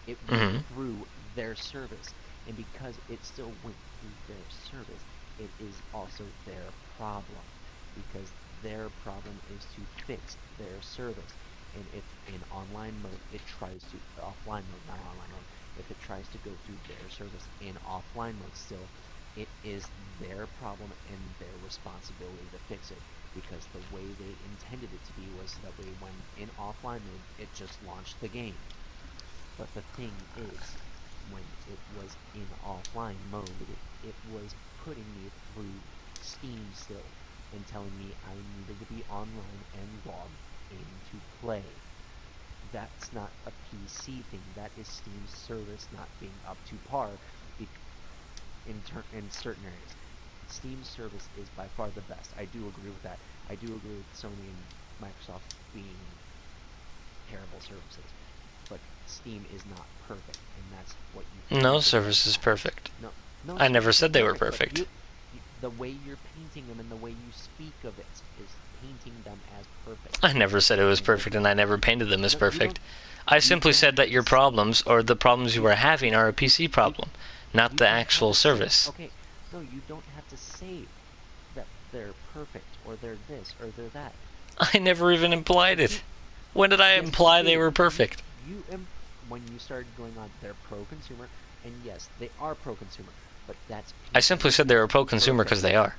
Speaker 2: It went
Speaker 1: Hmm.
Speaker 2: through their service. And because it still went through their service, it is also their problem. Because their problem is to fix their service. And if in online mode it tries to, offline mode, not online mode, if it tries to go through their service in offline mode still, it is their problem and their responsibility to fix it. Because the way they intended it to be was that way when in offline mode, it just launched the game. But the thing is, when it was in offline mode, it was putting me through Steam still and telling me I needed to be online and logged in to play. That's not a PC thing. That is Steam's service not being up to par in certain areas. Steam's service is by far the best. I do agree with that. I do agree with Sony and Microsoft being terrible services. But Steam is not perfect, and that's what you
Speaker 1: No
Speaker 2: painted them
Speaker 1: service is
Speaker 2: as.
Speaker 1: perfect.
Speaker 2: No, no
Speaker 1: I never
Speaker 2: service is
Speaker 1: said they were
Speaker 2: perfect, but
Speaker 1: perfect.
Speaker 2: the way you're painting them and the way you speak of it is painting them as perfect.
Speaker 1: I never said it was
Speaker 2: And
Speaker 1: perfect, and I never painted them as
Speaker 2: no, you
Speaker 1: perfect.
Speaker 2: don't.
Speaker 1: I
Speaker 2: You
Speaker 1: simply
Speaker 2: don't
Speaker 1: said that your
Speaker 2: say
Speaker 1: problems, or the problems you
Speaker 2: you
Speaker 1: were having, are a PC
Speaker 2: you
Speaker 1: problem, not
Speaker 2: you
Speaker 1: the
Speaker 2: don't have
Speaker 1: actual
Speaker 2: to say
Speaker 1: service.
Speaker 2: okay. No, you don't have to say that they're perfect or they're this or they're that.
Speaker 1: I never even implied
Speaker 2: If you
Speaker 1: it. When did I
Speaker 2: Yes, you
Speaker 1: imply they
Speaker 2: did.
Speaker 1: were perfect?
Speaker 2: When you started going on, they're pro-consumer, and yes, they are pro-consumer, but that's
Speaker 1: I
Speaker 2: painting
Speaker 1: simply
Speaker 2: them
Speaker 1: said they
Speaker 2: as
Speaker 1: were pro-consumer because
Speaker 2: perfect.
Speaker 1: they are.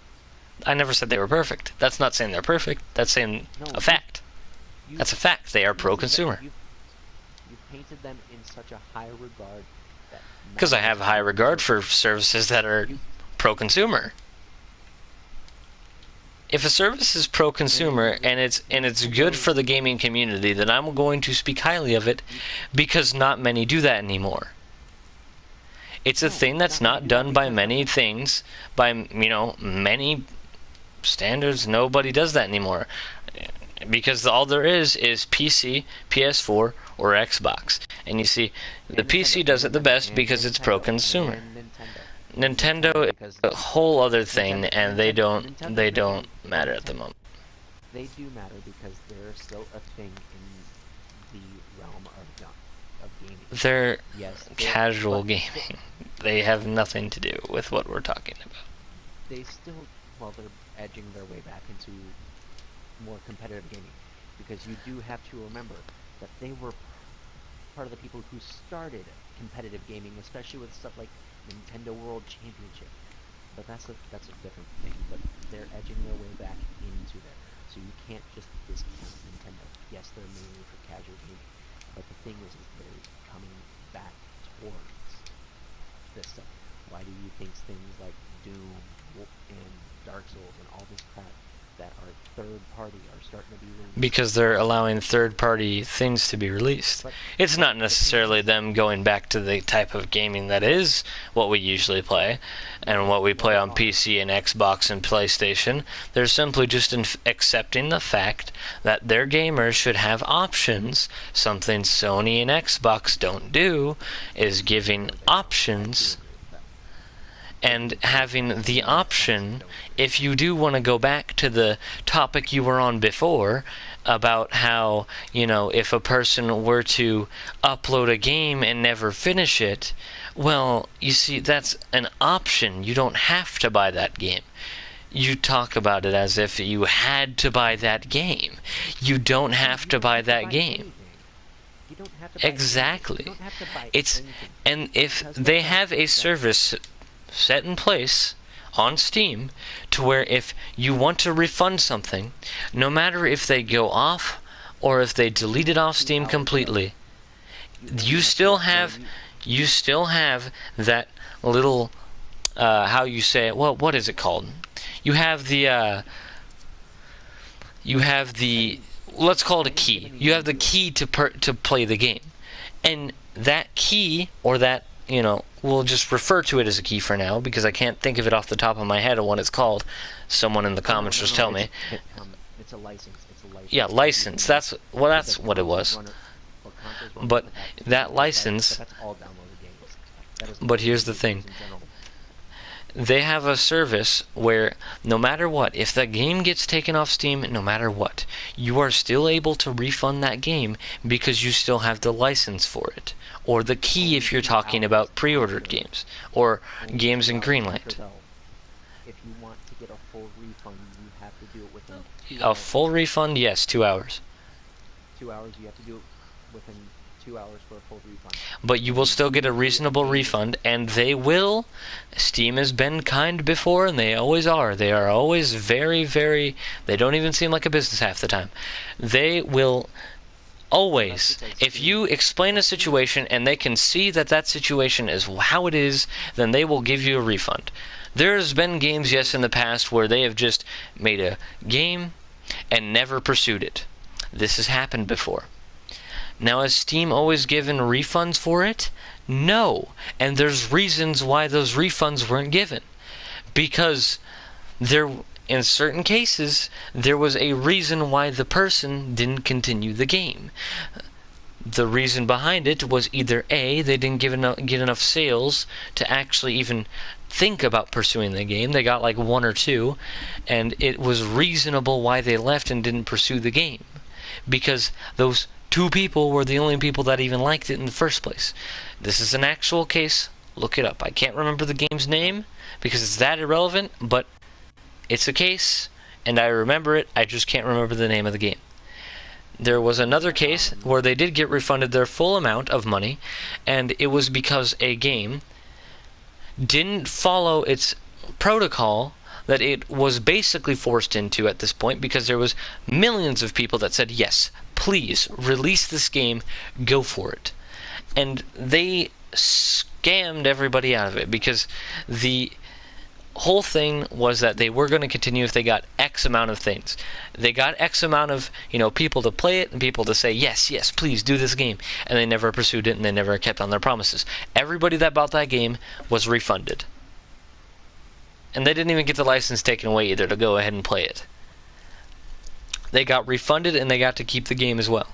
Speaker 1: I never said they were perfect. That's not saying they're perfect. That's saying
Speaker 2: No,
Speaker 1: a fact.
Speaker 2: you've
Speaker 1: That's a fact. They are
Speaker 2: painted that
Speaker 1: pro-consumer.
Speaker 2: you've painted them in such a high regard that
Speaker 1: Because
Speaker 2: now
Speaker 1: I
Speaker 2: it's
Speaker 1: have high
Speaker 2: being
Speaker 1: regard
Speaker 2: so
Speaker 1: for services that are
Speaker 2: you
Speaker 1: pro-consumer. If a service is pro-consumer
Speaker 2: and
Speaker 1: and it's good
Speaker 2: Nintendo
Speaker 1: for the gaming community, then I'm going to speak highly of it
Speaker 2: you
Speaker 1: because not many do that anymore. It's a
Speaker 2: no,
Speaker 1: thing that's
Speaker 2: not many
Speaker 1: not
Speaker 2: do that
Speaker 1: done by
Speaker 2: because
Speaker 1: many things, by many standards. Nobody does that anymore. Because all there is PC, PS4, or Xbox. And you see, the PC does it the best because it's pro-consumer.
Speaker 2: and Nintendo and Nintendo
Speaker 1: Nintendo is
Speaker 2: because
Speaker 1: a whole other thing, and they don't
Speaker 2: Nintendo
Speaker 1: matter at the moment.
Speaker 2: they do matter because they're still a thing in the realm of gaming.
Speaker 1: They're
Speaker 2: Yes,
Speaker 1: casual
Speaker 2: but
Speaker 1: gaming. They have nothing to do with what we're talking about.
Speaker 2: they still, well, they're edging their way back into more competitive gaming because you do have to remember that they were part of the people who started competitive gaming, especially with stuff like Nintendo World Championship. But that's a different thing. But they're edging their way back into there, so you can't just discount Nintendo. Yes, they're mainly for casual gaming, but the thing is they're coming back towards this stuff. Why do you think things like Doom and Dark Souls and all this crap that are third party are starting to be released?
Speaker 1: Because they're allowing third-party things to be released.
Speaker 2: But
Speaker 1: It's not
Speaker 2: the thing
Speaker 1: necessarily
Speaker 2: is,
Speaker 1: them going back to the type of gaming that is what we usually play and what we
Speaker 2: well,
Speaker 1: play
Speaker 2: they
Speaker 1: on
Speaker 2: are.
Speaker 1: PC and Xbox and PlayStation. They're simply just accepting the fact that their gamers should have options. Something Sony and Xbox don't do is giving
Speaker 2: No, they don't. I do
Speaker 1: options
Speaker 2: agree with that. They
Speaker 1: and
Speaker 2: do.
Speaker 1: having
Speaker 2: Sony
Speaker 1: the
Speaker 2: and Xbox
Speaker 1: option,
Speaker 2: don't do.
Speaker 1: if you do want to go back to the topic you were on before about how, if a person were to upload a game and never finish it, well, you see, that's an option. You don't have to buy that game. You talk about it as if you had to buy that game. You don't
Speaker 2: No,
Speaker 1: have
Speaker 2: you
Speaker 1: to
Speaker 2: don't
Speaker 1: buy
Speaker 2: have to
Speaker 1: that
Speaker 2: buy
Speaker 1: game.
Speaker 2: anything. You don't have to buy anything. You
Speaker 1: Exactly.
Speaker 2: don't have to buy
Speaker 1: It's
Speaker 2: anything.
Speaker 1: and if
Speaker 2: Because the
Speaker 1: they
Speaker 2: fact
Speaker 1: have a
Speaker 2: that
Speaker 1: service set in place on Steam to where if you want to refund something, no matter if they go off or if they
Speaker 2: you
Speaker 1: delete it
Speaker 2: have
Speaker 1: off
Speaker 2: 2
Speaker 1: Steam
Speaker 2: hours though.
Speaker 1: completely,
Speaker 2: You only
Speaker 1: you
Speaker 2: have
Speaker 1: still
Speaker 2: well
Speaker 1: have you still have that little how you say it, what is it called? You have
Speaker 2: I
Speaker 1: the
Speaker 2: didn't
Speaker 1: let's call it
Speaker 2: I
Speaker 1: a
Speaker 2: didn't give
Speaker 1: key.
Speaker 2: any
Speaker 1: You have
Speaker 2: names
Speaker 1: the
Speaker 2: to it.
Speaker 1: key to play the game. And that key, or that, we'll just refer to it as a key for now because I can't think of it off the top of my head of what it's called. Someone in the
Speaker 2: Oh no,
Speaker 1: comments
Speaker 2: no,
Speaker 1: just
Speaker 2: no.
Speaker 1: tell me.
Speaker 2: It's a license. It's a
Speaker 1: Yeah,
Speaker 2: license that you
Speaker 1: license.
Speaker 2: can use
Speaker 1: That's
Speaker 2: because
Speaker 1: what it was.
Speaker 2: consoles run
Speaker 1: But
Speaker 2: with that.
Speaker 1: that
Speaker 2: But
Speaker 1: license,
Speaker 2: that's all downloaded games. That is
Speaker 1: but
Speaker 2: only
Speaker 1: here's the
Speaker 2: video
Speaker 1: thing.
Speaker 2: games in general.
Speaker 1: they have a service where no matter what, if the game gets taken off Steam, no matter what, you are still able to refund that game because you still have the license for it. Or the key if you're talking about pre-ordered games. Or games in Greenlight.
Speaker 2: If you want to get a full refund, you have to do it within 2
Speaker 1: A
Speaker 2: hours.
Speaker 1: full refund, yes, 2 hours.
Speaker 2: 2 hours, you have to do it within 2 hours for a full refund.
Speaker 1: But you will still get a reasonable refund, and they will. Steam has been kind before, and they always are. They are always very, very... They don't even seem like a business half the time. They will always, if you explain a situation and they can see that that situation is how it is, then they will give you a refund. There's been games, yes, in the past where they have just made a game and never pursued it. This has happened before. Now, has Steam always given refunds for it? No. And there's reasons why those refunds weren't given. Because in certain cases, there was a reason why the person didn't continue the game. The reason behind it was either A, they didn't get enough sales to actually even think about pursuing the game. They got like 1 or 2, and it was reasonable why they left and didn't pursue the game. Because those 2 people were the only people that even liked it in the first place. This is an actual case. Look it up. I can't remember the game's name because it's that irrelevant, but it's a case, and I remember it. I just can't remember the name of the game. There was another case where they did get refunded their full amount of money, and it was because a game didn't follow its protocol that it was basically forced into at this point, because there was millions of people that said, yes, please, release this game, go for it. And they scammed everybody out of it, because the whole thing was that they were going to continue if they got X amount of things. They got X amount of, people to play it and people to say, yes, yes, please do this game. And they never pursued it, and they never kept on their promises. Everybody that bought that game was refunded. And they didn't even get the license taken away either to go ahead and play it. They got refunded, and they got to keep the game as well.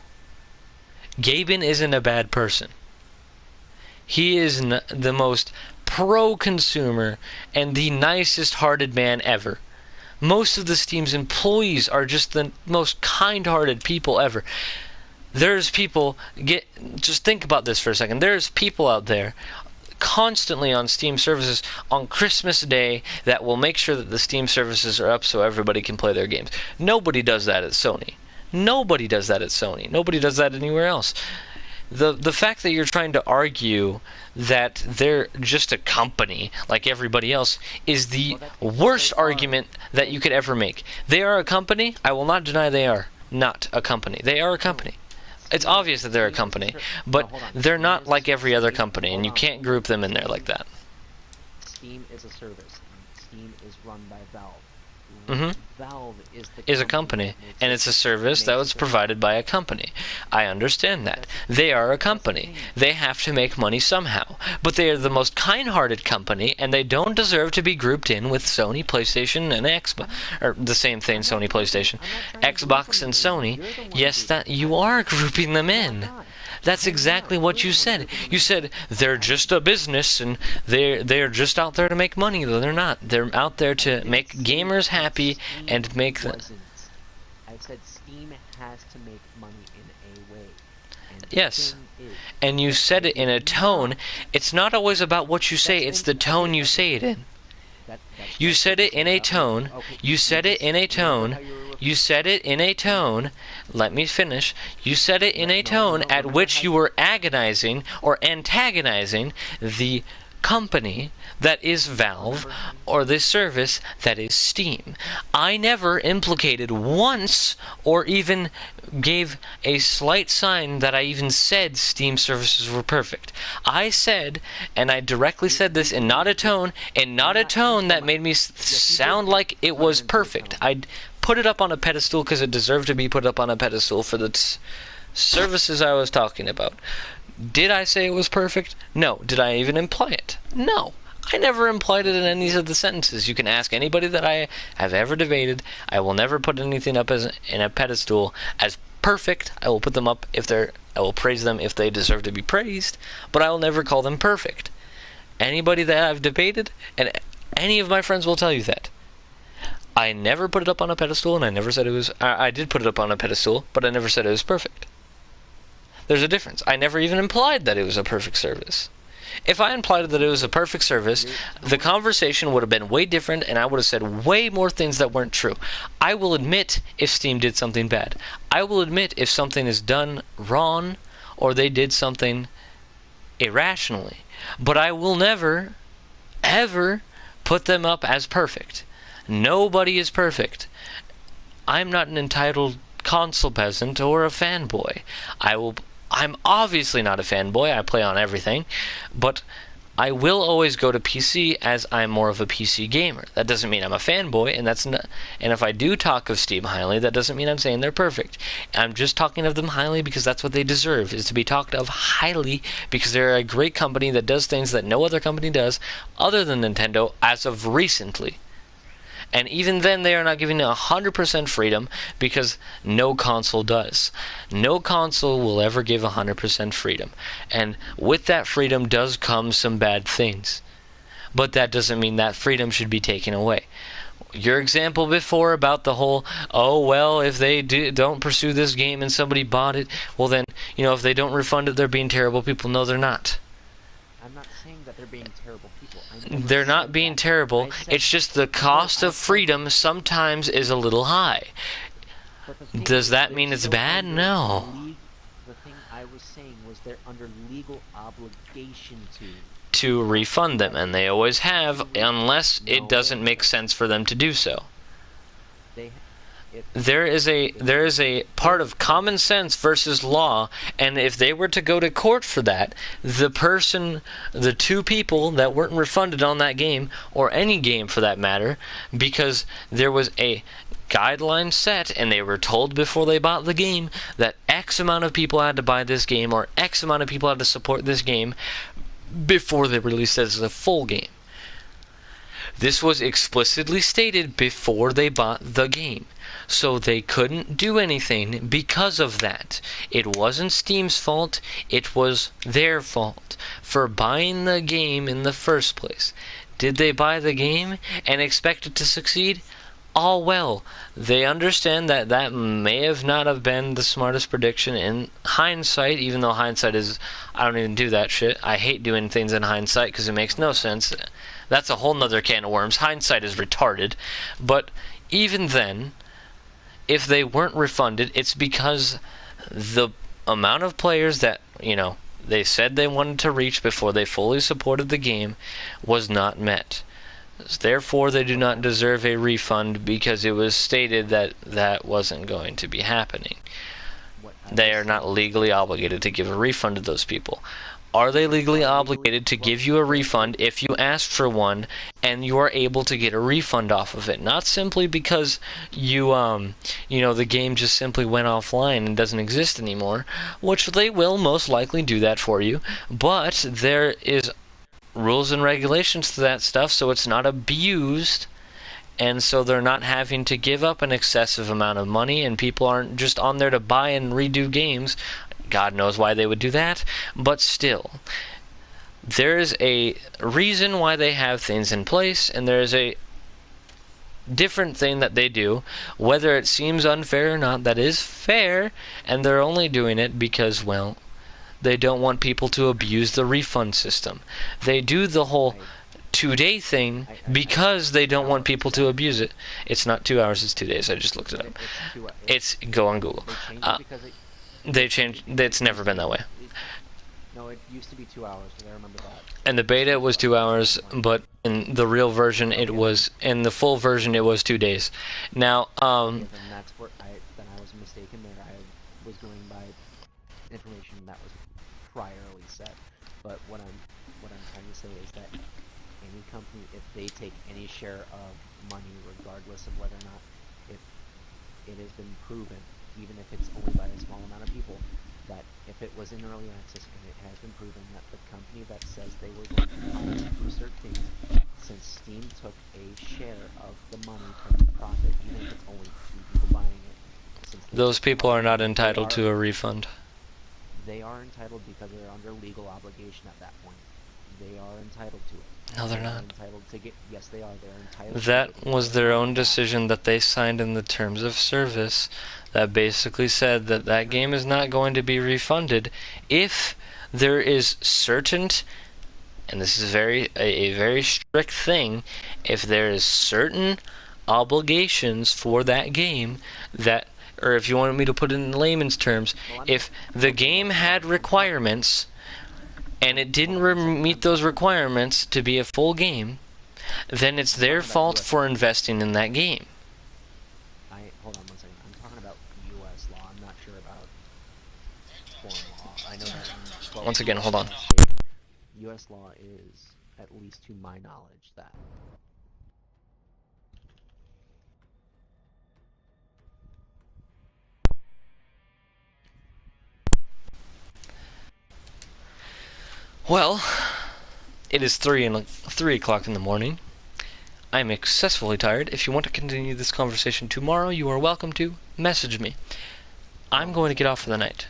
Speaker 1: Gaben isn't a bad person. He is the most pro-consumer and the nicest hearted man ever. Most of the Steam's employees are just the most kind-hearted people ever. There's people, just think about this for a second. There's people out there constantly on Steam services on Christmas Day that will make sure that the Steam services are up so everybody can play their games. Nobody does that at Sony. Nobody does that at Sony. Nobody does that anywhere else. The fact that you're trying to argue that they're just a company like everybody else is the worst argument that you could ever make. They are a company. I will not deny they are not a company. They are a company. It's obvious that they're a company, but they're not like every other company, and you can't group them in there like that.
Speaker 2: Steam is a service. Steam is run by Valve. Valve
Speaker 1: is a company, and it's a service that was provided by a company. I understand that. They are a company. They have to make money somehow. But they are the most kind-hearted company, and they don't deserve to be grouped in with Sony, PlayStation, and Xbox. Or the same thing, Sony, PlayStation. Xbox and Sony. Yes, that you are grouping them in. That's exactly what you said. You said they're just a business and they're just out there to make money. Though they're not. They're out there to make gamers happy and make them.
Speaker 2: I said Steam has to make money in a way.
Speaker 1: Yes. And you said it in a tone. It's not always about what you say. It's the tone you say it in. You said it in a tone. You said it in a tone. You said it in a tone. Let me finish. You said it in a tone at which you were agonizing or antagonizing the company that is Valve or the service that is Steam. I never implicated once or even gave a slight sign that I even said Steam services were perfect. I said, and I directly said this in not a tone that made me sound like it was perfect. I put it up on a pedestal because it deserved to be put up on a pedestal for the services I was talking about. Did I say it was perfect? No. Did I even imply it? No. I never implied it in any of the sentences. You can ask anybody that I have ever debated. I will never put anything up as in a pedestal as perfect. I will put them up I will praise them if they deserve to be praised, but I will never call them perfect. Anybody that I've debated and Any of my friends will tell you that. I never put it up on a pedestal, and I never said it was... I did put it up on a pedestal, but I never said it was perfect. There's a difference. I never even implied that it was a perfect service. If I implied that it was a perfect service, the conversation would have been way different, and I would have said way more things that weren't true. I will admit if Steam did something bad. I will admit if something is done wrong, or they did something irrationally. But I will never, ever put them up as perfect. Nobody is perfect. I'm not an entitled console peasant or a fanboy. I'm obviously not a fanboy. I play on everything, but I will always go to PC as I'm more of a PC gamer. That doesn't mean I'm a fanboy, and that's not. And if I do talk of Steam highly, that doesn't mean I'm saying they're perfect. I'm just talking of them highly because that's what they deserve, is to be talked of highly, because they're a great company that does things that no other company does other than Nintendo as of recently. And even then, they are not giving 100% freedom, because no console does. No console will ever give 100% freedom. And with that freedom does come some bad things. But that doesn't mean that freedom should be taken away. Your example before about the whole, oh, well, if they don't pursue this game and somebody bought it, well then, if they don't refund it, they're being terrible people. No, they're not.
Speaker 2: I'm not saying that they're being terrible people.
Speaker 1: They're not being terrible. It's just the cost of freedom sometimes is a little high. Does that mean it's bad? No.
Speaker 2: The thing I was saying was they're under legal obligation
Speaker 1: to refund them, and they always have, unless it doesn't make sense for them to do so. There is a part of common sense versus law, and if they were to go to court for that, the two people that weren't refunded on that game, or any game for that matter, because there was a guideline set and they were told before they bought the game that X amount of people had to buy this game, or X amount of people had to support this game before they released it as a full game. This was explicitly stated before they bought the game. So they couldn't do anything because of that. It wasn't Steam's fault, it was their fault for buying the game in the first place. Did they buy the game and expect it to succeed? All well. They understand that that may have not have been the smartest prediction in hindsight, even though hindsight is... I don't even do that shit. I hate doing things in hindsight because it makes no sense. That's a whole nother can of worms. Hindsight is retarded. But even then, if they weren't refunded, it's because the amount of players that, they said they wanted to reach before they fully supported the game was not met. Therefore, they do not deserve a refund because it was stated that that wasn't going to be happening. They are not legally obligated to give a refund to those people. Are they legally obligated to give you a refund if you ask for one and you are able to get a refund off of it? Not simply because the game just simply went offline and doesn't exist anymore, which they will most likely do that for you, but there is rules and regulations to that stuff so it's not abused, and so they're not having to give up an excessive amount of money, and people aren't just on there to buy and redo games. God knows why they would do that, but still, there is a reason why they have things in place, and there is a different thing that they do, whether it seems unfair or not. That is fair, and they're only doing it because, well, they don't want people to abuse the refund system. They do the whole 2-day thing because they don't want people to abuse it. It's not 2 hours, it's 2 days. I just looked it up. It's go on Google. They changed. It's never been that way.
Speaker 2: No, it used to be 2 hours, because I remember that.
Speaker 1: And the beta was 2 hours, but in the real version it was, in the full version it was 2 days. Now,
Speaker 2: Then that's where I was mistaken there. I was going by information that was priorly set. But what I'm trying to say is that any company, if they take any share of money, regardless of whether or not if it has been proven, even if it's only by a small amount of people, that if it was in early access and it has been proven that the company that says they were going to insert things, since Steam took a share of the money from the profit, even if it's only 2 people buying it,
Speaker 1: those people are not entitled to a refund.
Speaker 2: They are entitled because they're under legal obligation at that point. They are entitled to it.
Speaker 1: No, they're
Speaker 2: They are
Speaker 1: not.
Speaker 2: entitled to get. Yes, they are. They're entitled.
Speaker 1: That
Speaker 2: to get
Speaker 1: was their own
Speaker 2: back.
Speaker 1: decision that they signed in the terms of service that basically said that that game is not going to be refunded if there is certain, and this is a very strict thing, if there is certain obligations for that game that, or if you want me to put it in layman's terms, if the game had requirements and it didn't meet those requirements to be a full game, then it's their fault for investing in that game.
Speaker 2: Hold on 1 second. I'm talking about U.S. law. I'm not sure about foreign law. I know that.
Speaker 1: Once again, hold on.
Speaker 2: U.S. law is, at least to my knowledge, that.
Speaker 1: Well, it is 3 o'clock in the morning. I'm excessively tired. If you want to continue this conversation tomorrow, you are welcome to message me. I'm going to get off for the night.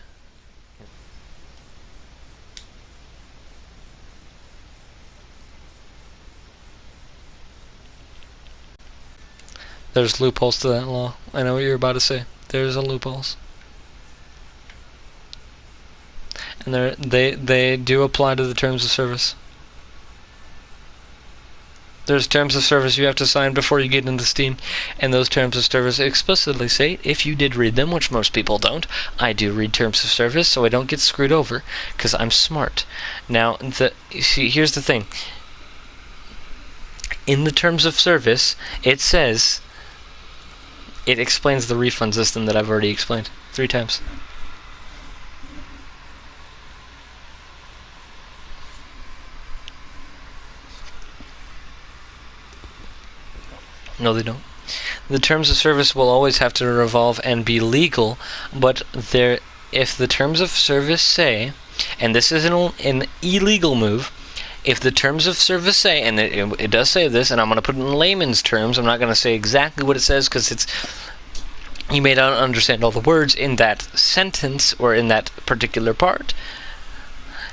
Speaker 1: There's loopholes to that law. I know what you're about to say. There's a loopholes. And they do apply to the terms of service. There's terms of service you have to sign before you get into Steam, and those terms of service explicitly say, if you did read them, which most people don't, I do read terms of service so I don't get screwed over, because I'm smart. Now, see, here's the thing. In the terms of service, it says, it explains the refund system that I've already explained 3 times. No, they don't. The terms of service will always have to revolve and be legal, but if the terms of service say, and this is an illegal move, if the terms of service say, and it does say this, and I'm going to put it in layman's terms, I'm not going to say exactly what it says because you may not understand all the words in that sentence or in that particular part.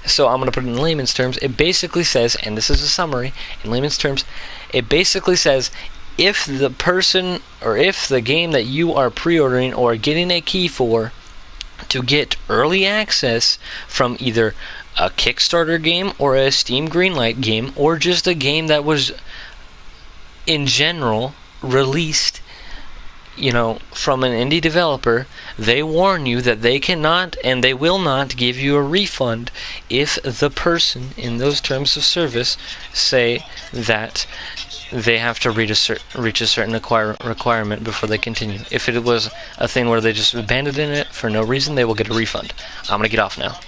Speaker 1: So I'm going to put it in layman's terms. It basically says, and this is a summary, in layman's terms, it basically says, if the person, or if the game that you are pre-ordering or getting a key for to get early access from either a Kickstarter game or a Steam Greenlight game, or just a game that was in general released, from an indie developer, they warn you that they cannot and they will not give you a refund if the person in those terms of service say that they have to reach a certain requirement before they continue. If it was a thing where they just abandoned it for no reason, they will get a refund. I'm going to get off now.